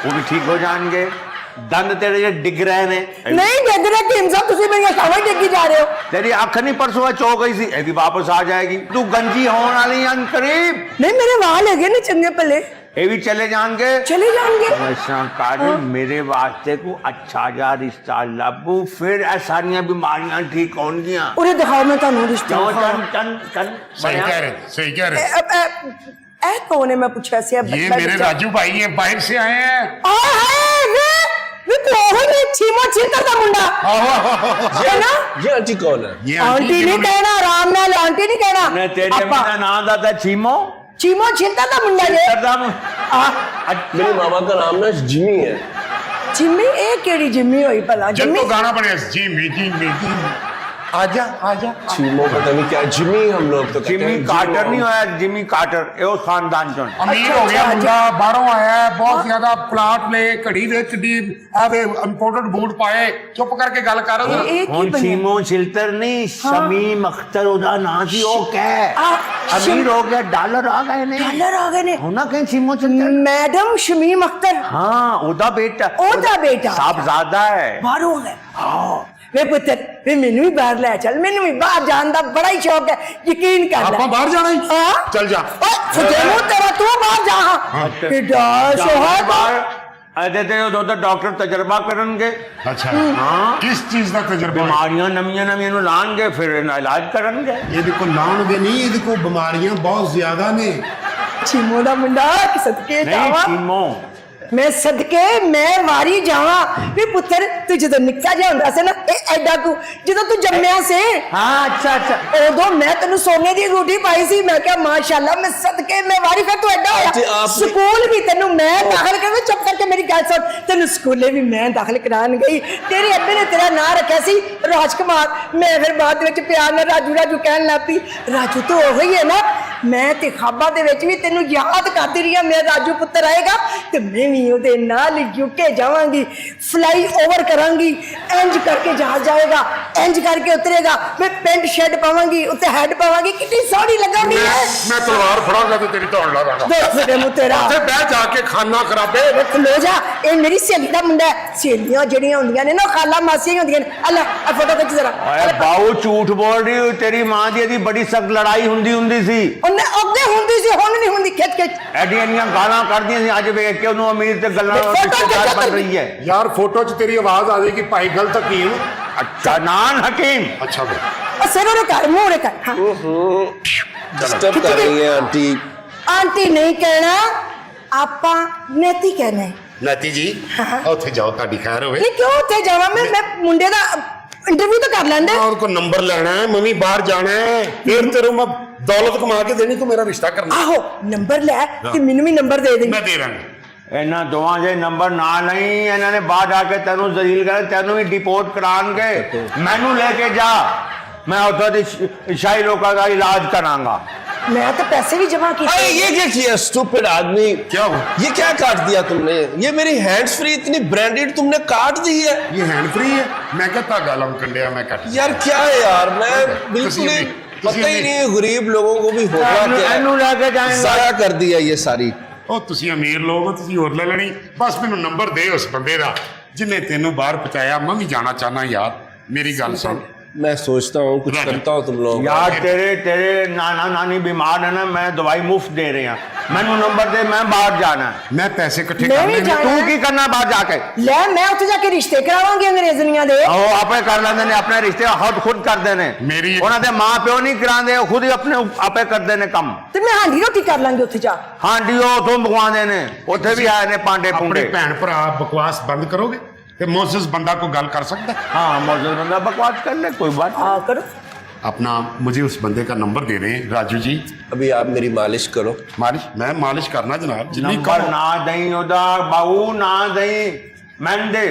ਉਹ ਵੀ ਠੀਕ ਹੋ ਜਾਣਗੇ। ਦੰਦ ਤੇਰੇ ਜਿਹੜੇ ਡਿੱਗ ਰਹੇ ਨੇ नहीं देख रहे हकीम साहब, तुसी मेरी अखावां डिग्गी जा रहे हो। ਤੇਰੀ ਅੱਖ ਨਹੀਂ ਪਰਸੋਂ ਚੋ ਗਈ ਸੀ, ਇਹ ਵੀ ਵਾਪਸ ਆ ਜਾਏਗੀ। ਤੂੰ ਗੰਜੀ ਹੋਣ ਵਾਲੀ ਆਂ ਕਰੀਬ, नहीं मेरे वाल है नहीं चंगे पले, ਇਹ ਵੀ ਚਲੇ ਜਾਣਗੇ। चले जाएंगे। ऐसा कर मेरे वास्ते को अच्छा जा रिश्ता लबू, फिर ये सारियां बीमारियां ठीक होंगियां। उरे दिखाओ मैं तानू रिश्ता। क्यों चन चन चन सही कह रहे, सही कह रहे। ए कौन है? मैं पूछा से अब ये मेरे राजू भाई ये बाहर से आए हैं। छीमो छीतर का मुंडा है ना? ये आंटी कौन है? ये आंटी नहीं कहना, आराम नाल आंटी नहीं कहना। ने तेरे अपा। मेरा नाम दादा छीमो। चीमो छिलता था मुंडा जे मेरे मामा का नाम ना जिमी है। जिम्मी ए केड़ी जिम्मी होई भला जब जिम्मी तो गाना बने जी आजा आजा चीमो पता नहीं क्या जिमी हम लोग तो कहते जिमी हैं, कार्टर नहीं होया जिमी कार्टर ਇਹ ਉਸ ਖਾਨਦਾਨ ਚੋਂ ਅਮੀਰ ਹੋ ਗਿਆ ਮੁੰਡਾ ਬਾਹਰੋਂ ਆਇਆ ਹੈ, ਬਹੁਤ ਜ਼ਿਆਦਾ ਪਲਾਟ ਲੈ ਘੜੀ ਦੇ ਕਿੱਡੀ ਆਵੇ ਇੰਪੋਰਟਡ ਬੂਟ ਪਾਏ ਚੁੱਪ ਕਰਕੇ ਗੱਲ ਕਰ ए की ਹੁਣ बने ਸ਼ੀਮੋ ਸ਼ਿਲਤਰ ਨਹੀਂ ਸ਼ਮੀਮ ਅਖਤਰ ਉਹਦਾ ਨਾਂ ਸੀ ਉਹ ਕਹਿ आ, ਅਮੀਰ ਹੋ ਗਿਆ ਡਾਲਰ ਆ ਗਏ ਨੇ डॉलर आ गए ने ਹੁਣ ਨਾ ਕਹੀਂ ਸ਼ੀਮੋ ਸ਼ਿਲਤਰ मैडम शमीम अख्तर ਹਾਂ ਉਹਦਾ ਬੇਟਾ ਉਹਦਾ ਬੇਟਾ। ਸਾਹਿਬਜ਼ਾਦਾ ਹੈ बाहरों है हाँ वे पुत्र वे मैनू भी बाहर ले चल मैनू भी बाहर जाने का बड़ा ही शौक है यकीन कर ले ਆਪਾਂ ਬਾਹਰ ਜਾਣਾ ਹੀ हाँ ਚੱਲ ਜਾ फतेह तेरा तू बाहर जा किड्डा सोहर ਇਹਦੇ ਤੇ ਉਦੋਂ ਡਾਕਟਰ ਤਜਰਬਾ ਕਰਨਗੇ ਅੱਛਾ ਕਿਸ ਚੀਜ਼ ਦਾ ਤਜਰਬਾ ਹੈ? ਬਿਮਾਰੀਆਂ ਨਵੀਆਂ ਨੂੰ ਲਾਣਗੇ ਫਿਰ ਇਹਨਾਂ ਇਲਾਜ ਕਰਨਗੇ ਇਹਦੇ ਕੋਲ ਲਾਉਣਗੇ ਨਹੀਂ, ਇਹਦੇ ਕੋਲ ਬਿਮਾਰੀਆਂ ਬਹੁਤ ਜ਼ਿਆਦਾ ਨੇ। चीमो दा मुंडा कि सदके ਨਹੀਂ जावा ਸ਼ੀਮੋ मैं सदके मैं वारी जावा वे पुत्र तू जदों निक्का जिहा हुंदा सी ना ए एडा तू जदों तू जम्मिया से ਹਾਂ ਅੱਛਾ उदों मैं तेनू सोने दी अंगूठी पाई सी मैं क्या माशाल्लाह मैं सदके मैं वारी फिर तू एडा ते होया आपने- स्कूल भी तेनू मैं दाखिल कर चुप करके मेरी गल सुन तेनू स्कूले भी मैं दाखिल करान गई तेरे अब्बे ने तेरा नाम रखा सी राजकुमार मैं फिर बाद विच प्यार नाल राजू राजू कहन लग पई राजू तो ओही है ना मैं ते खाबा दे विच भी तेनू याद करदी रही हां मेरा राजू पुत्र आएगा ते मैं भी ਉਹਦੇ ਨਾਲ ਯੂਕੇ ਜਾਵਾਂਗੀ ਫਲਾਈ ਓਵਰ ਕਰਾਂਗੀ ਇੰਜ ਕਰਕੇ ਜਹਾਜ਼ ਜਾਏਗਾ ਇੰਜ ਕਰਕੇ ਉਤਰੇਗਾ ਮੈਂ ਪੈਂਟ ਸ਼ਰਟ ਪਾਵਾਂਗੀ ਉੱਤੇ ਹੈਡ ਪਾਵਾਂਗੀ ਕਿੰਨੀ ਸੋਹਣੀ ਲੱਗਾਂਗੀ ਮੈਂ ਤਲਵਾਰ ਫੜਾਂਗਾ ਤੇ ਤੇਰੀ ਧੌਣ ਲਾ ਦਾਂਗਾ। ਦੇਖ ਫਿਰੇ ਮੂੰ ਤੇਰਾ ਉੱਥੇ ਬਹਿ ਜਾ ਕੇ ਖਾਨਾ ਖਰਾਬੇ। ਖਲੋ ਜਾ ਇਹ ਮੇਰੀ ਸਹੇਲੀ ਦਾ ਮੁੰਡਾ ਹੈ ਸਹੇਲੀਆਂ ਜਿਹੜੀਆਂ ਹੁੰਦੀਆਂ ਨੇ ਨਾ ਖਾਲਾ ਮਾਸੀਆਂ ਹੀ ਹੁੰਦੀਆਂ ਨੇ ਅੱਲਾ ਆ ਫੋਟੋ ਖਿੱਚ ਜ਼ਰਾ ਓਏ ਬਾਊ ਝੂਠ ਬੋਲ ਰਹੀ ਹੋਈ ਤੇਰੀ ਮਾਂ ਦੀ ਇਹਦੀ ਬੜੀ ਸਖਤ ਲੜਾਈ ਹੁੰਦੀ ਸੀ ਉਹਨੇ ਅੱਗੇ ਹੁੰਦੀ ਸੀ ਹੁਣ ਨਹੀਂ ਹੁੰਦੀ ਖਿੱਚ ਖਿੱਚ ਐਡੀਆਂ ਇੰਨੀਆਂ ਗਾਲਾਂ ਕੱਢਦੀਆਂ ਸੀ ਅੱਜ ਵੇਖ ਕੇ ਉਹਨੂੰ ਅਮੀਰ ਤੇ ਗੱਲਾਂ ਰਿਸ਼ਤੇਦਾਰ ਬਣ ਰਹੀ ਹੈ ਯਾਰ ਫੋਟੋ 'ਚ ਤੇਰੀ ਆਵਾਜ਼ ਆ ਜਾਏਗੀ ਭਾਈ ਗਲਤ ਹਕੀਮ। ਅੱਛਾ ਨਾਨ ਹਕੀਮ ਅੱਛਾ ਬਈ ਉਹ ਸਿਰ ਉਹਨੇ ਕਰ ਮੂੰਹ ਨੇ ਕਰ ਹਾਂ डिस्टर्ब कर रही है आंटी। ਆਂਟੀ ਨਹੀਂ ਕਹਿਣਾ ਆਪਾਂ ਨੇਤੀ ਕਹਿਣਾ ਹੈ ਨਾਤੀ ਜੀ ਉੱਥੇ ਜਾਓ, ਤੁਹਾਡੀ ਖੈਰ ਹੋਵੇ। ਨਹੀਂ ਕਿਉਂ ਉੱਥੇ ਜਾਵਾਂ ਮੈਂ ਮੁੰਡੇ ਦਾ ਇੰਟਰਵਿਊ ਤਾਂ ਕਰ ਲੈਂਦੇ और को नंबर लेना है, मम्मी बाहर जाना है, फिर तेरे मैं दौलत कमा के देनी, तू मेरा रिश्ता करना। ਆਹੋ ਨੰਬਰ ਲੈ ਤੇ ਮੈਨੂੰ ਵੀ ਨੰਬਰ ਦੇ ਦੇ मैं दे रहा हूँ। ਇਹਨਾਂ ਦੋਵਾਂ ਦੇ ਨੰਬਰ ਨਾ ਨਹੀਂ ਇਹਨਾਂ ਨੇ ਬਾਹਰ ਜਾ ਕੇ ਤੈਨੂੰ ਜ਼ਲੀਲ ਕਰ ਤੈਨੂੰ ਵੀ ਡਿਪੋਰਟ ਕਰਾਉਣਗੇ ਮੈਨੂੰ ਲੈ ਕੇ ਜਾ ਮੈਂ ਉੱਥੇ ਦੀ ਸ਼ਾਹੀ ਲੋਕਾਂ ਦਾ ਇਲਾਜ ਕਰਾਂਗਾ ਮੈਂ ਤਾਂ ਪੈਸੇ ਵੀ ਜਮਾ अरे ਕੀਤੇ ये क्या किया स्टूपिड आदमी? क्या हुआ? ये क्या काट दिया तुमने? ये मेरी हैंड्स फ्री इतनी ब्रांडेड तुमने काट दी है ये हैंड फ्री है, मैं क्या धागा लाऊं कंडिया मैं कट। यार। क्या है यार, मैं बिल्कुल ही पता ही नहीं है गरीब लोगों को भी होगा क्या है। ਇਹਨੂੰ ਲੈ ਕੇ ਜਾਏਗਾ जाया कर दिया ये सारी। ਉਹ ਤੁਸੀਂ ਅਮੀਰ ਲੋਕ ਹੋ, ਤੁਸੀਂ ਹੋਰ ਲੈ ਲੈਣੀ। ਬਸ ਮੈਨੂੰ ਨੰਬਰ ਦੇ ਉਸ ਬੰਦੇ ਦਾ ਜਿਨੇ ਤੈਨੂੰ ਬਾਹਰ ਪਹੁੰਚਾਇਆ। ਮੈਂ ਵੀ ਜਾਣਾ ਚਾਹਨਾ ਯਾਰ, ਮੇਰੀ ਗੱਲ ਸੁਣ। मैं सोचता हूँ कुछ राजा। करता हूँ तुम लोग। यार तेरे नाना नानी बीमार है ना मैं दवाई मुफ्त दे रही हूँ मैनू नंबर दे मैं बाहर जाना है ਮੈਂ ਪੈਸੇ ਇਕੱਠੇ मैं ਕਰਨੇ भी ਨੇ। जाना तू है। की करना बाहर जाके ਲੈ ਮੈਂ ਉੱਥੇ ਜਾ ਕੇ ਰਿਸ਼ਤੇ ਕਰਾਵਾਂਗੀ ਅੰਗਰੇਜ਼ਨੀਆਂ ਦੇ ਉਹ ਆਪੇ ਕਰ ਲੈਂਦੇ ਨੇ ਆਪਣੇ ਰਿਸ਼ਤੇ ਖੁਦ ਕਰਦੇ ਨੇ ਮੇਰੀ- ਉਹਨਾਂ ਦੇ ਮਾਂ ਪਿਓ ਨਹੀਂ ਕਰਾਉਂਦੇ ਉਹ ਖੁਦ ਹੀ ਆਪਣੇ ਆਪੇ ਕਰਦੇ ਨੇ ਕੰਮ ਤੇ ਮੈਂ ਹਾਂਡੀ ਰੋਟੀ ਕਰ ਲਾਂਗੀ ਉੱਥੇ ਜਾ ਹਾਂਡੀ ਉਹ ਤੋਂ ਮੰਗਵਾਉਂਦੇ ਨੇ ਉੱਥੇ ਵੀ ਆਏ ਨੇ ਪਾਂਡੇ ਆਪਣੇ ਪੁੰਡੇ ਭੈਣ ਭਰਾ ਬਕਵਾਸ ਬੰਦ ਕਰੋਗੇ ਤੇ ਮੋਸਸ ਬੰਦਾ ਕੋਈ ਗੱਲ ਕਰ ਸਕਦਾ है? हाँ मौजूद बंदा बकवास कर ले कोई बात ਆ ਕਰੋ अपना मुझे उस बंदे का नंबर दे दें राजू जी। अभी आप मेरी मालिश करो। मालिश मैं मालिश करना जनाब जितनी नंबर कम ना दई ओदा बाबू ना दई मैं दे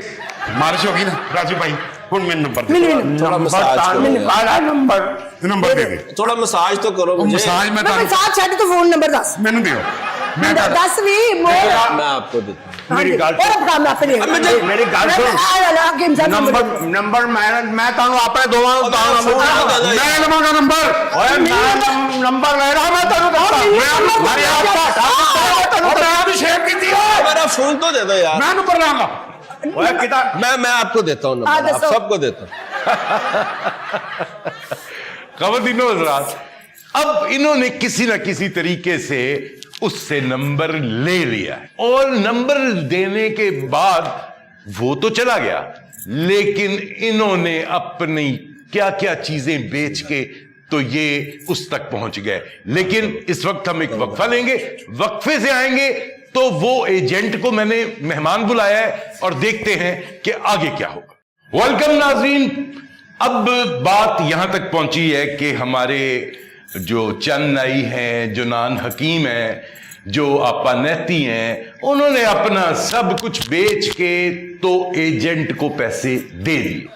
मालिश होगी ना राजू भाई हूँ मैं नंबर दे ਮੈਨੂੰ थोड़ा नंबर मसाज करो तानू यार। काला नंबर नंबर दे दे। थोड़ा मसाज तो करो वो मुझे। मसाज में ਮੈਂ ਸਾਥ ਛੱਡ ਤੂੰ ਫੋਨ ਨੰਬਰ ਦੱਸ मैनू दियो मैं द- ਦੱਸ ਵੀ ਮੋਰ मैं आपको देता हूँ। मेरी गल और काम ना पे मेरी गल सुन नंबर मैं तानू अपने दोवां ਨੂੰ दादा, मैं लवांगा नंबर ਓਏ ਮੈਂ ਨੰਬਰ ਲੈ ਰਹਾ ਮੈਂ ਤੈਨੂੰ ਦੱਸਾਂ ਮਾਰੀ मैं अभी शेयर की थी मेरा फोन तो दे दो यार। मैं नंबर लाऊंगा। ਓਏ ਕਿਤਾ मैं आपको देता हूँ हाँ, नंबर, आप दसो। सबको देता हूँ। खबरदिनो हज़रात, अब इन्होंने किसी न किसी तरीके से उससे नंबर ले लिया है और नंबर देने के बाद वो तो चला गया, लेकिन इन्होंने अपनी क्या क्या चीजें बेच के तो ये उस तक पहुंच गए। लेकिन इस वक्त हम एक वक्फा लेंगे, वक्फे से आएंगे तो वो एजेंट को मैंने मेहमान बुलाया है और देखते हैं कि आगे क्या होगा। वेलकम नाज़रीन, अब बात यहां तक पहुंची है कि हमारे जो चन्नई हैं, जो नान हकीम हैं, जो आपा नेती हैं, उन्होंने अपना सब कुछ बेच के तो एजेंट को पैसे दे दिए।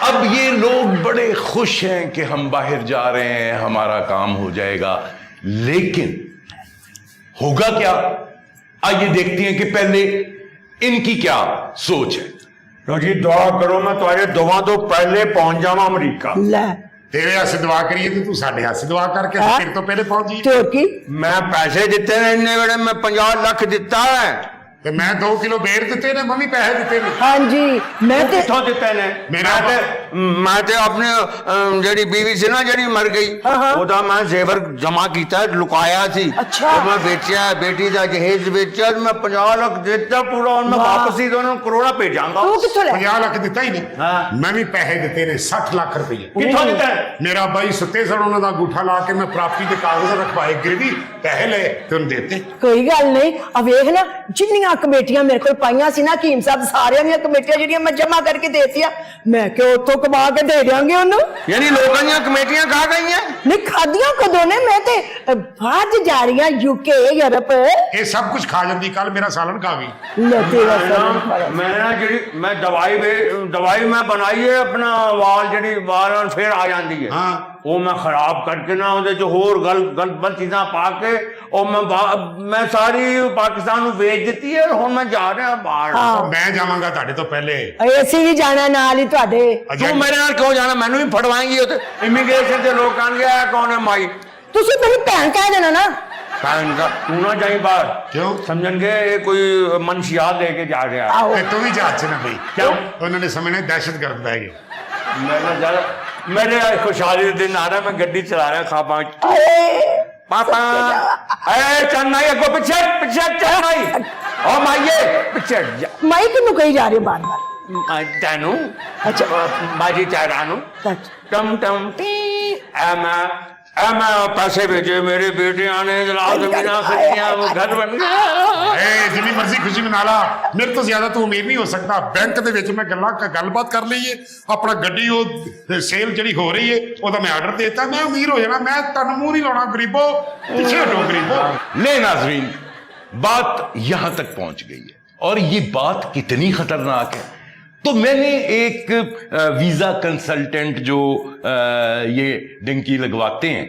अब ये लोग बड़े खुश हैं कि हम बाहर जा रहे हैं, हमारा काम हो जाएगा, लेकिन होगा क्या? आइए देखते हैं कि पहले इनकी क्या सोच है। ਲੋ ਜੀ ਦੁਆ ਕਰੋ ਮੈਂ ਤੁਹਾਡੇ ਦੁਆ ਤੋਂ ਪਹਿਲੇ ਪਹੁੰਚ ਜਾਵਾਂ ਅਮਰੀਕਾ। ਲੈ ਤੇਰੇ ਹੱਥ ਦੁਆ ਕਰੀਏ ਤੇ ਤੂੰ ਸਾਡੇ ਹੱਥ ਦੁਆ ਕਰਕੇ ਹਾਂ। ਤੇਰੇ ਤੋਂ ਪਹਿਲੇ ਪਹੁੰਚ ਜੀ। ਤੇ ਹੋਰ ਕੀ? ਮੈਂ ਪੈਸੇ ਦਿੱਤੇ ਨੇ ਇੰਨੇ ਵੇਲੇ ਮੈਂ 50 ਲੱਖ ਦਿੱਤਾ ਹੈ। ਤੇ ਮੈਂ 2 ਕਿਲੋ ਬੇਰ ਦਿੱਤੇ ਨੇ, ਮੈਂ ਵੀ ਪੈਸੇ ਦਿੱਤੇ ਨੇ। ਹਾਂਜੀ ਮੈਂ ਤੇ ਕਿੱਥੋਂ ਦਿੱਤੇ ਨੇ? ਮੈਂ ਤੇ ਆਪਣੀ ਜਿਹੜੀ ਬੀਵੀ ਸੀ ਨਾ ਜਿਹੜੀ ਮਰ ਗਈ ਉਹਦਾ ਮੈਂ ਜ਼ੇਵਰ ਜਮਾ ਕੀਤਾ ਲੁਕਾਇਆ ਸੀ। ਅੱਛਾ। ਉਹ ਮੈਂ ਵੇਚਿਆ, ਬੇਟੀ ਦਾ ਜਹੇਜ਼ ਵੇਚਿਆ, ਮੈਂ 50 ਲੱਖ ਦਿੱਤਾ ਪੂਰਾ। ਹੁਣ ਮੈਂ ਵਾਹ। ਵਾਪਸ ਹੀ ਦੋਨੋਂ ਕਰੋੜਾ ਭੇਜਾਂਗਾ। ਤੂੰ ਕਿੱਥੋਂ ਲੈ 50 ਲੱਖ ਦਿੱਤਾ ਹੀ ਨਹੀਂ। ਹਾਂ। ਮੈਂ ਵੀ ਪੈਸੇ ਦਿੱਤੇ ਨੇ 60 ਲੱਖ ਰੁਪਏ। ਕਿੱਥੋਂ ਦਿੱਤਾ? ਮੇਰਾ ਬਾਈ ਸੁੱਤੇ ਸਨ, ਉਹਨਾਂ ਦਾ ਅੰਗੂਠਾ ਲਾ ਕੇ ਮੈਂ ਪ੍ਰਾਪਤੀ ਦੇ ਕਾਗਜ਼ ਰਖਵਾਏ ਗਿਰਵੀ, ਪੈਸੇ ਲਏ ਤੇ ਉਹਨੂੰ ਦੇਤੇ। ਕੋਈ ਗੱਲ ਨਹੀਂ। ਆ ਵੇਖ ਨਾ ਜਿੰਨੀਆਂ ਕਮੇਟੀਆਂ ਮੇਰੇ ਕੋਲ ਪਾਈਆਂ ਸੀ ਨਾ ਹਕੀਮ ਸਾਹਿਬ, ਸਾਰਿਆਂ ਦੀਆਂ ਕਮੇਟੀਆਂ ਜਿਹੜੀਆਂ ਮੈਂ ਜਮਾ ਕਰਕੇ ਦੇਤੀਆਂ, ਮੈਂ ਕਿ ਉੱਥੋਂ ਕਮਾ ਕੇ ਦੇ ਦਿਆਂਗੇ ਉਹਨੂੰ। ਯਾਨੀ ਲੋਕਾਂ ਦੀਆਂ ਕਮੇਟੀਆਂ ਖਾ ਗਈਆਂ। ਨਹੀਂ ਖਾਦੀਆਂ ਕਦੋਂ ਨੇ? ਮੈਂ ਤੇ ਬਾਹਰ ਜਾ ਰਹੀ ਹਾਂ, UK ਯੂਰਪ। ਇਹ ਸਭ ਕੁਝ ਖਾ ਜਾਂਦੀ, ਕੱਲ ਮੇਰਾ ਸਾਲਨ ਖਾ ਗਈ। ਲੈ ਤੇਰਾ ਸਾਲਨ ਖਾ ਲਿਆ। ਮੈਂ ਨਾ ਜਿਹੜੀ ਮੈਂ ਦਵਾਈ ਮੈਂ ਬਣਾਈ ਹੈ ਆਪਣਾ ਵਾਲ ਜਿਹੜੀ ਵਾਲ ਫਿਰ ਆ ਜਾਂਦੀ ਹੈ ਹਾਂ। ਉਹ ਮੈਂ ਖਰਾਬ ਕਰਕੇ ਨਾ ਉਹਦੇ ਚ ਹੋਰ ਗਲਤ ਚੀਜ਼ਾਂ ਪਾ ਕੇ ਉਹ ਮੈਂ ਸਾਰੀ ਪਾਕਿਸਤਾਨ ਨੂੰ ਵੇਚ ਦਿੱਤੀ ਹੈ। ਹੁਣ ਮੈਂ ਜਾ ਰਿਹਾ ਬਾਹਰ। ਮੈਂ ਜਾਵਾਂਗਾ ਤੁਹਾਡੇ ਤੋਂ ਪਹਿਲੇ। ਅਸੀਂ ਵੀ ਜਾਣਾ ਨਾਲ ਹੀ ਤੁਹਾਡੇ। ਤੂੰ ਮੇਰੇ ਨਾਲ ਕਿਉਂ ਜਾਣਾ? ਮੈਨੂੰ ਵੀ ਫੜਵਾਏਂਗੀ ਉੱਥੇ ਇਮੀਗ੍ਰੇਸ਼ਨ ਦੇ ਲੋਕ ਆਣਗੇ ਆ ਕੌਣ ਹੈ ਮਾਈ? ਤੁਸੀਂ ਮੇਰੀ ਭੈਣ ਕਹਿ ਦੇਣਾ ਨਾ। ਭੈਣ ਦਾ ਤੂੰ ਨਾ ਜਾਈ ਬਾਹਰ। ਕਿਉਂ? ਸਮਝਣਗੇ ਇਹ ਕੋਈ ਮਨਸ਼ਿਆਤ ਲੈ ਕੇ ਜਾ ਰਿਹਾ। ਆਓ ਤੇ ਤੂੰ ਵੀ ਜਹਾਜ਼ 'ਚ ਨਾ ਬਈ। ਕਿਉਂ? ਉਹਨਾਂ ਨੇ ਸਮਝਣਾ ਦਹਿਸ਼ਤਗਰਦ ਬਹਿ ਗਏ। ਮੈਂ ਨਾ ਜ਼ਿਆਦਾ ਮੇਰੇ ਖੁਸ਼ਹਾਲੀ ਦੇ ਦਿਨ ਆ ਰਿਹਾ, ਮੈਂ ਗੱਡੀ ਚਲਾ ਰਿਹਾ ਖਾਬਾਂ ਅਰੇ ਪਾਪਾ ਏ ਚੰਨਾਈ ਅੱਗੋਂ ਪਿੱਛੇ ਚੰਨਾਈ ਓ ਮਾਈਏ ਪਿੱਛੇ ਜਾ ਮਾਈ ਕਿਨੂੰ ਕਹੀ ਜਾ ਰਹੀ ਬਾਰ ਬਾਰ? ਤੈਨੂੰ ਅੱਛਾ। ਬਾਜੀ ਚਾਰਾਂ ਨੂੰ ਟਮ ਟਮ ਟੀ ਮੈਂ ਪੈਸੇ ਭੇਜੇ ਮੇਰੇ ਬੇਟਿਆਂ ਨੇ ਜਨਾਬ ਜ਼ਮੀਨਾਂ ਖਰੀਦੀਆਂ, ਉਹ ਘਰ ਬਣ ਗਿਆ। ਜਿੰਨੀ ਮਰਜ਼ੀ ਖੁਸ਼ੀ ਮਨਾ ਲਾ, ਮੇਰੇ ਤੋਂ ਜ਼ਿਆਦਾ ਤੂੰ ਅਮੀਰ ਨਹੀਂ ਹੋ ਸਕਦਾ। ਬੈਂਕ ਦੇ ਵਿੱਚ ਮੈਂ ਗੱਲਬਾਤ ਕਰ ਲਈਏ, ਆਪਣਾ ਗੱਡੀ ਉਹ ਸੇਲ ਜਿਹੜੀ ਹੋ ਰਹੀ ਹੈ ਉਹਦਾ ਮੈਂ ਆਰਡਰ ਦੇਤਾ, ਮੈਂ ਅਮੀਰ ਹੋ ਜਾਣਾ। ਮੈਂ ਤੁਹਾਨੂੰ ਮੂੰਹ ਨਹੀਂ ਲਾਉਣਾ ਗਰੀਬੋ, ਪਿੱਛੇ हटो गरीबो। ले नाजरीन, बात यहां तक पहुंच गई है और ये बात कितनी खतरनाक है। तो मैंने एक वीजा कंसल्टेंट जो ये डंकी लगवाते हैं,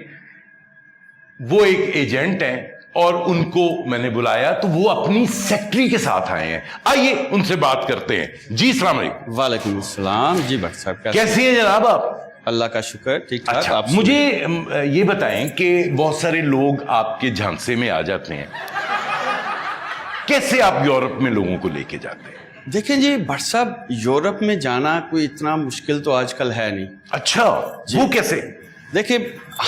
वो एक एजेंट है और उनको मैंने बुलाया, तो वो अपनी सेक्रेटरी के साथ आए हैं। आइए उनसे बात करते हैं। जी अस्सलाम वालेकुम। वालेकुम अस्सलाम। जी भट्ट साहब कैसी हैं जनाब आप? अल्लाह का शुक्र, ठीक ठाक। अच्छा, आप मुझे ये बताएं कि बहुत सारे लोग आपके झांसे में आ जाते हैं, कैसे आप यूरोप में लोगों को लेके जाते हैं? देखें जी भट्ट साहब, यूरोप में जाना कोई इतना मुश्किल तो आजकल है नहीं। अच्छा, वो कैसे? देखिए,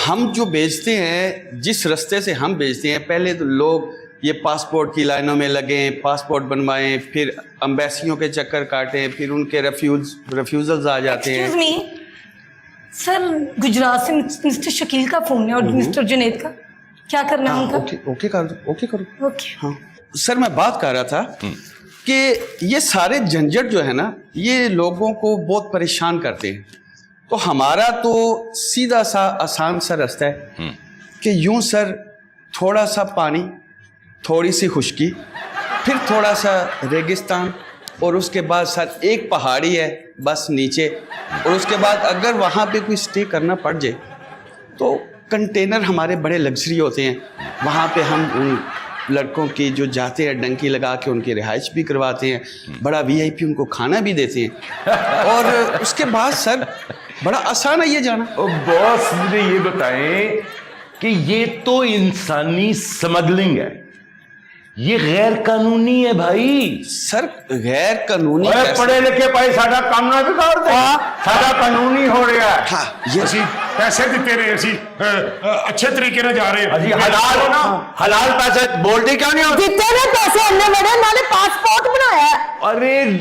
हम जो बेचते हैं, जिस रास्ते से हम बेचते हैं, पहले तो लोग ये पासपोर्ट की लाइनों में लगे, पासपोर्ट बनवाएं, फिर एम्बेसियों के चक्कर काटें, फिर उनके रिफ्यूजल्स आ जाते हैं। एक्सक्यूज मी सर, गुजरात से मिस्टर शकील का फोन है और मिस्टर जुनेद का, क्या करना है उनका? ओके करो। ओके। हाँ सर, मैं बात कर रहा था कि ये सारे झंझट जो है ना, ये लोगों को बहुत परेशान करते हैं। तो हमारा तो सीधा सा आसान सा रास्ता है कि यूं सर, थोड़ा सा पानी, थोड़ी सी खुश्की, फिर थोड़ा सा रेगिस्तान, और उसके बाद सर एक पहाड़ी है बस नीचे, और उसके बाद अगर वहाँ पे कोई स्टे करना पड़ जाए तो कंटेनर हमारे बड़े लग्जरी होते हैं, वहाँ पे हम उन लड़कों की जो जाते हैं डंकी लगा के उनकी रिहाइश भी करवाते हैं, बड़ा VIP उनको खाना भी देते हैं। और उसके बाद सर बड़ा आसान है ये जाना। बॉस, मुझे ये बताएं कि ये तो इंसानी स्मगलिंग है, ये गैर कानूनी है भाई। सर गैर कानूनी ਓਏ कैसे? ਪੜੇ ਲਿਖੇ ਭਾਈ ਸਾਡਾ ਕੰਮ ਨਾ ਵਿਗਾੜ ਦੇ। ਸਾਡਾ ਕਾਨੂੰਨੀ ਹੋ ਰਿਹਾ ਹੈ। हाँ ये ਅਸੀਂ ਪੈਸੇ ਦਿੱਤੇ ਨੇ, ਅਸੀਂ ਅੱਛੇ ਤਰੀਕੇ ਨਾਲ ਜਾ ਰਹੇ ਹਾਂ। ਅਸੀਂ ਹਲਾਲ ਹੋ ਨਾ, ਹਲਾਲ ਪੈਸੇ ਬੋਲਦੇ ਕਿਉਂ ਨਹੀਂ ਹੋ? ਦਿੱਤੇ ਨੇ ਪੈਸੇ ਇੰਨੇ बड़े, नाले पासपोर्ट बनाया है।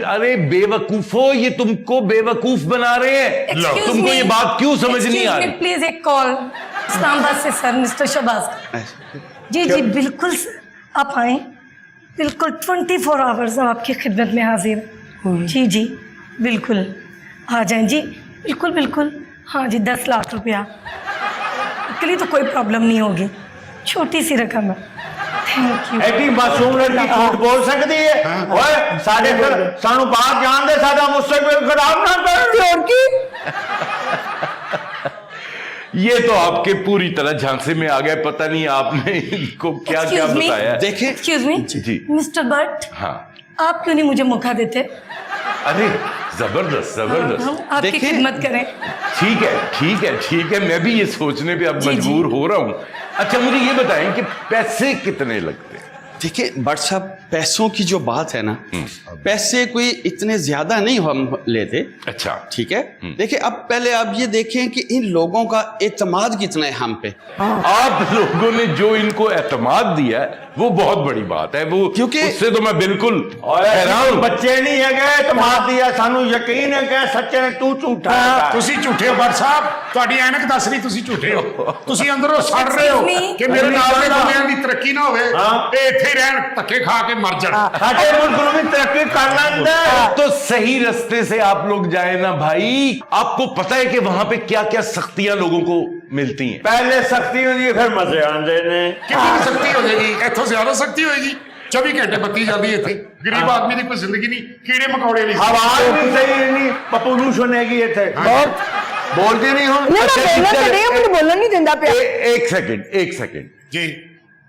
अरे बेवकूफो, ये तुमको बेवकूफ बना रहे हैं। Excuse तुमको me. ये बात क्यों समझ नहीं आ रही? प्लीज एक कॉल इस्लामाबाद से सर, मिस्टर शहबाज। जी बिल्कुल सर, आप आए, बिल्कुल 24 आवर्स हम आपकी खिदमत में हाजिर हैं। जी बिल्कुल आ जाएं जी, बिल्कुल। हाँ जी, 10 लाख रुपया। के लिए तो कोई प्रॉब्लम नहीं होगी, छोटी सी रकम है। Thank you. ਐਡੀ ਮਾਸੂਮ ਲੜਕੀ ਝੂਠ ਬੋਲ ਸਕਦੀ ਹੈ? ਓਏ ਸਾਡੇ ਫਿਰ ਸਾਨੂੰ ਬਾਹਰ ਜਾਣ ਦੇ, ਸਾਡਾ ਮੁਸਤਕਬਲ ਖਰਾਬ ਨਾ ਕਰ। और की ये तो आपके पूरी तरह झांसे में आ गए, पता नहीं आपने इनको क्या क्या Excuse me? बताया। देखें, एक्सक्यूज मी जी। मिस्टर भट्ट, हाँ, आप क्यों नहीं मुझे मौका देते? अरे जबरदस्त हम जबरदस्त। आपकी देखिए- खिदमत करें। ठीक है ठीक है ठीक है, मैं भी ये सोचने पे अब जी, मजबूर हो रहा हूँ। अच्छा मुझे ये बताएं कि पैसे कितने लगते हैं? देखिए भट्ट साहब, पैसों की जो बात है ना, पैसे कोई इतने ज्यादा नहीं हम लेते। अच्छा ठीक है, देखिए अब पहले आप ये देखें कि इन लोगों का एतमाद कितना है हम पे। आप लोगों ने जो इनको एतमाद दिया है वो बहुत बड़ी बात है, वो क्योंकि- उससे तो मैं बिल्कुल ਓਏ हैरान हूं। ਬੱਚੇ ਨਹੀਂ ਹੈਗੇ, ਤਮਾਦ ਦਿਆ ਸਾਨੂੰ ਯਕੀਨ ਹੈ ਕਿ ਸੱਚੇ ਨੇ, ਤੂੰ ਝੂਠਾ ਹੈ। ਤੁਸੀਂ ਝੂਠੇ ਹੋ ਭੱਟ ਸਾਹਿਬ, ਤੁਹਾਡੀ ਐਨਕ ਦੱਸ ਰਹੀ ਤੁਸੀਂ ਝੂਠੇ ਹੋ। ਤੁਸੀਂ ਅੰਦਰੋਂ ਸੜ ਰਹੇ ਹੋ Excuse me? ਕਿ ਮੇਰੇ ਨਾਲ ਦੇ ਬੰਦਿਆਂ ਦੀ ਤਰੱਕੀ ਨਾ ਹੋਵੇ, ਇਹ ਇੱਥੇ ਹੀ ਰਹਿਣ, ਧੱਕੇ ਖਾ ਕੇ ਮਰ ਜਾਣ। ਸਾਡੇ ਮੁਲਕ ਨੂੰ ਵੀ ਤਰੱਕੀ ਕਰ ਲੈਂਦੇ। तो सही रास्ते से आप लोग जाए ना भाई। आपको पता है कि वहां पे क्या क्या सख्तियां लोगों को मिलती हैं? ਪਹਿਲੇ ਸਖਤੀ ਹੁੰਦੀ ਹੈ, ਫਿਰ ਮਜ਼ੇ ਆਉਂਦੇ ਨੇ। ਕਿੰਨੀ ਸਖਤੀ ਹੋ ਜਾਏਗੀ? ਇੱਥੋਂ ਜ਼ਿਆਦਾ ਸਖਤੀ ਹੋਏਗੀ। 24 ਘੰਟੇ ਬੱਤੀ ਜਾਂਦੀ ਹੈ ਇੱਥੇ, ਗਰੀਬ ਆਦਮੀ ਦੀ ਕੋਈ ਜ਼ਿੰਦਗੀ ਨਹੀਂ, ਕੀੜੇ ਮਕੌੜੇ ਨਹੀਂ। ਆਵਾਜ਼ ਵੀ ਸਹੀ ਨਹੀਂ, ਪਪੂਲੂਸ਼ਨ ਹੈਗੀ ਇੱਥੇ। ਬੋਲਦੇ ਨਹੀਂ ਹੁਣ। नहीं मैं बोलना तो नहीं, मुझे बोलना नहीं देता पे। एक सेकंड ਜੀ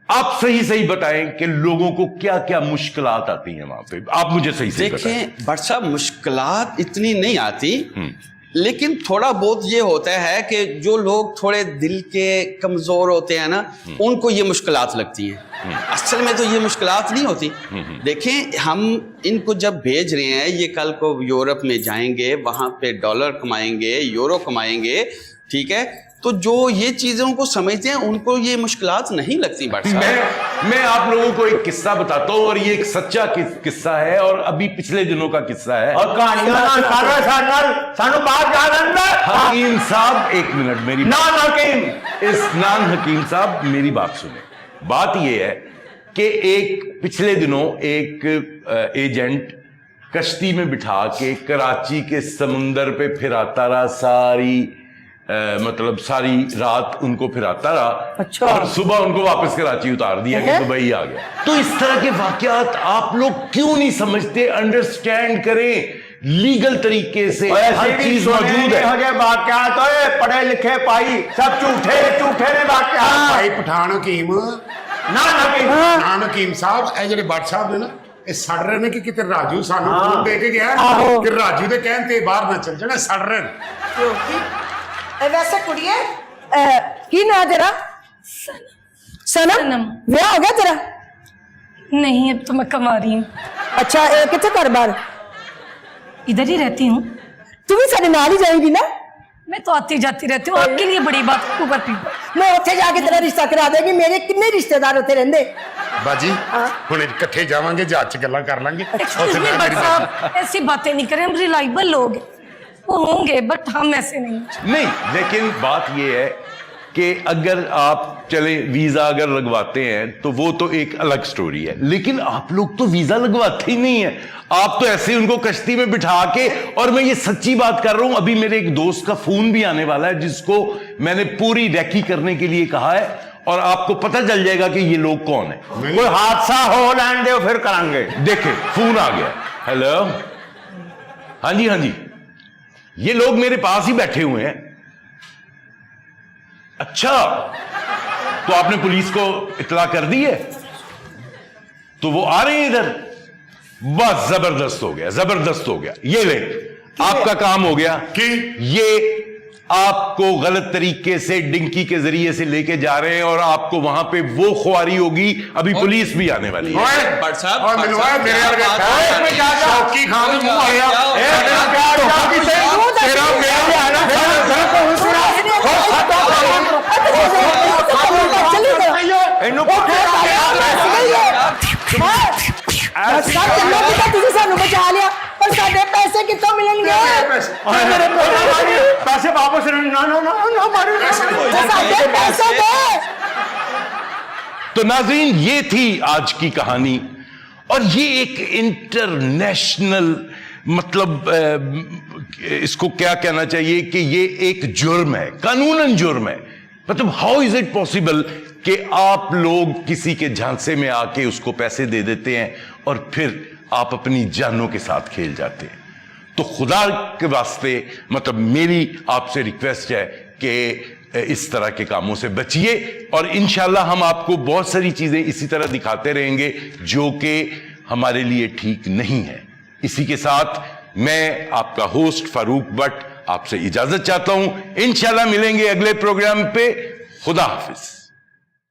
आप सही सही बताएं कि लोगों को क्या क्या मुश्किलात आती हैं वहां पे। आप मुझे सही सही बताएं। देखें भट्ट साहब, मुश्किलात इतनी नहीं आती, लेकिन थोड़ा बहुत ये होता है कि जो लोग थोड़े दिल के कमजोर होते हैं ना, उनको ये मुश्किलात लगती हैं। असल में तो ये मुश्किलात नहीं होती। देखें, हम इनको जब भेज रहे हैं, ये कल को यूरोप में जाएंगे, वहां पे डॉलर कमाएंगे, यूरो कमाएंगे, ठीक है, तो जो ये चीजों को समझते हैं उनको ये मुश्किलात नहीं लगती। भट्ट साहब, मैं आप लोगों को एक किस्सा बताता हूं, और ये एक सच्चा किस्सा है, और अभी पिछले दिनों का किस्सा है। और कहानियां ना कर रहे ਸਾਡੇ ਨਾਲ, ਸਾਨੂੰ ਬਾਹਰ ਜਾ ਲੈਂਦਾ। हकीम साहब एक मिनट मेरी ना हकीम, इस नान हकीम साहब मेरी बात सुने। बात यह है कि एक पिछले दिनों एक एजेंट कश्ती में बिठा के कराची के समुंदर पे फिराता रहा, मतलब सारी रात उनको फिराता रहा। अच्छा। और सुबह उनको वापस कराची उतार दिया कि दुबई आ गया। तो इस तरह के वाकयात आप लोग क्यों नहीं समझते? अंडरस्टैंड करें लीगल तरीके से, हर चीज मौजूद है। वाकयात पढ़े लिखे पाई सब झूठे झूठे ने वाकयात। ਭਾਈ ਪਠਾਨ ਹਕੀਮ, ना हकीम, ਪਠਾਨ ਹਕੀਮ ਸਾਹਿਬ, ਇਹ ਜਿਹੜੇ ਭੱਟ ਸਾਹਿਬ ਨੇ ਨਾ, ਇਹ ਸੜ ਰਹੇ ਨੇ ਕਿ ਕਿਤੇ ਰਾਜੂ ਸਾਨੂੰ ਫੋਨ ਦੇ ਕੇ ਗਿਆ ਕਿ ਰਾਜੂ ਦੇ ਕਹਿਣ ਤੇ ਬਾਹਰ ਨਾ ਚੱਲ ਜਾਣਾ, ਸੜ ਰਹੇ ਨੇ। वैसे कुड़िए की ना तेरा? सनम। सनम। ब्याह हो गया तेरा? नहीं, अब तो मैं कमा रही हूँ, अच्छा कितने घर बार? इधर ही रहती हूँ। तू भी सारे नाल ही जाएगी ना? मैं तो आती जाती रहती हूँ, आपके लिए बड़ी बात ऊपर पीपर। मैं उत्थे जाके तेरा रिश्ता करा देगी। मेरे कितने रिश्तेदार उत्थे रहंदे? ਬਾਜੀ ਹੁਣ ਇਕੱਠੇ ਜਾਵਾਂਗੇ, ਜਹਾਜ਼ 'ਚ ਗੱਲਾਂ ਕਰ ਲਾਂਗੇ। Excuse me, बट साहब ऐसी बातें नहीं करें, हम रिलायबल लोग हैं। वो होंगे बट हम ऐसे नहीं। नहीं, लेकिन बात यह है कि अगर आप चले वीजा अगर लगवाते हैं तो वो तो एक अलग स्टोरी है, लेकिन आप लोग तो वीजा लगवाते ही नहीं है। आप तो ऐसे ही उनको कश्ती में बिठा के, और मैं ये सच्ची बात कर रहा हूं, अभी मेरे एक दोस्त का फोन भी आने वाला है जिसको मैंने पूरी रैकी करने के लिए कहा है, और आपको पता चल जाएगा कि ये लोग कौन है। कोई हादसा हो लैंड दे फिर करांगे। देखे फोन आ गया। हेलो, हाँ जी हाँ जी, ये लोग मेरे पास ही बैठे हुए हैं। अच्छा, तो आपने पुलिस को इत्तला कर दी है? तो वो आ रहे हैं इधर। बस जबरदस्त हो गया, जबरदस्त हो गया। ये ले, आपका काम हो गया कि ये आपको गलत तरीके से डिंकी के जरिए से लेके जा रहे हैं, और आपको वहां पे वो खुआरी होगी। अभी पुलिस भी आने वाली है। भट्ट साहब, और भट्ट मिलवाया साहब, मेरे क्या वर्गे बात है? में जा शौकी खान मुंह आया तुझे सानू बचा लिया, पर साडे पैसे कितों मिलेंगे? पैसे वापस ना ना ना ना मारे साडे पैसे दे। तो नाज़रीन, ये थी आज की कहानी, और ये एक इंटरनेशनल, मतलब इसको क्या कहना चाहिए कि ये एक जुर्म है, कानूनन जुर्म है मतलब हाउ इज इट पॉसिबल कि आप लोग किसी के झांसे में आके उसको पैसे दे देते हैं और फिर आप अपनी जानों के साथ खेल जाते हैं। तो खुदा के वास्ते मतलब मेरी आपसे रिक्वेस्ट है कि इस तरह के कामों से बचिए, और इंशाल्लाह हम आपको बहुत सारी चीजें इसी तरह दिखाते रहेंगे जो कि हमारे लिए ठीक नहीं है। इसी के साथ मैं आपका होस्ट फारूक भट्ट आपसे इजाजत चाहता हूं। इंशाल्लाह मिलेंगे अगले प्रोग्राम पे। खुदा हाफिज।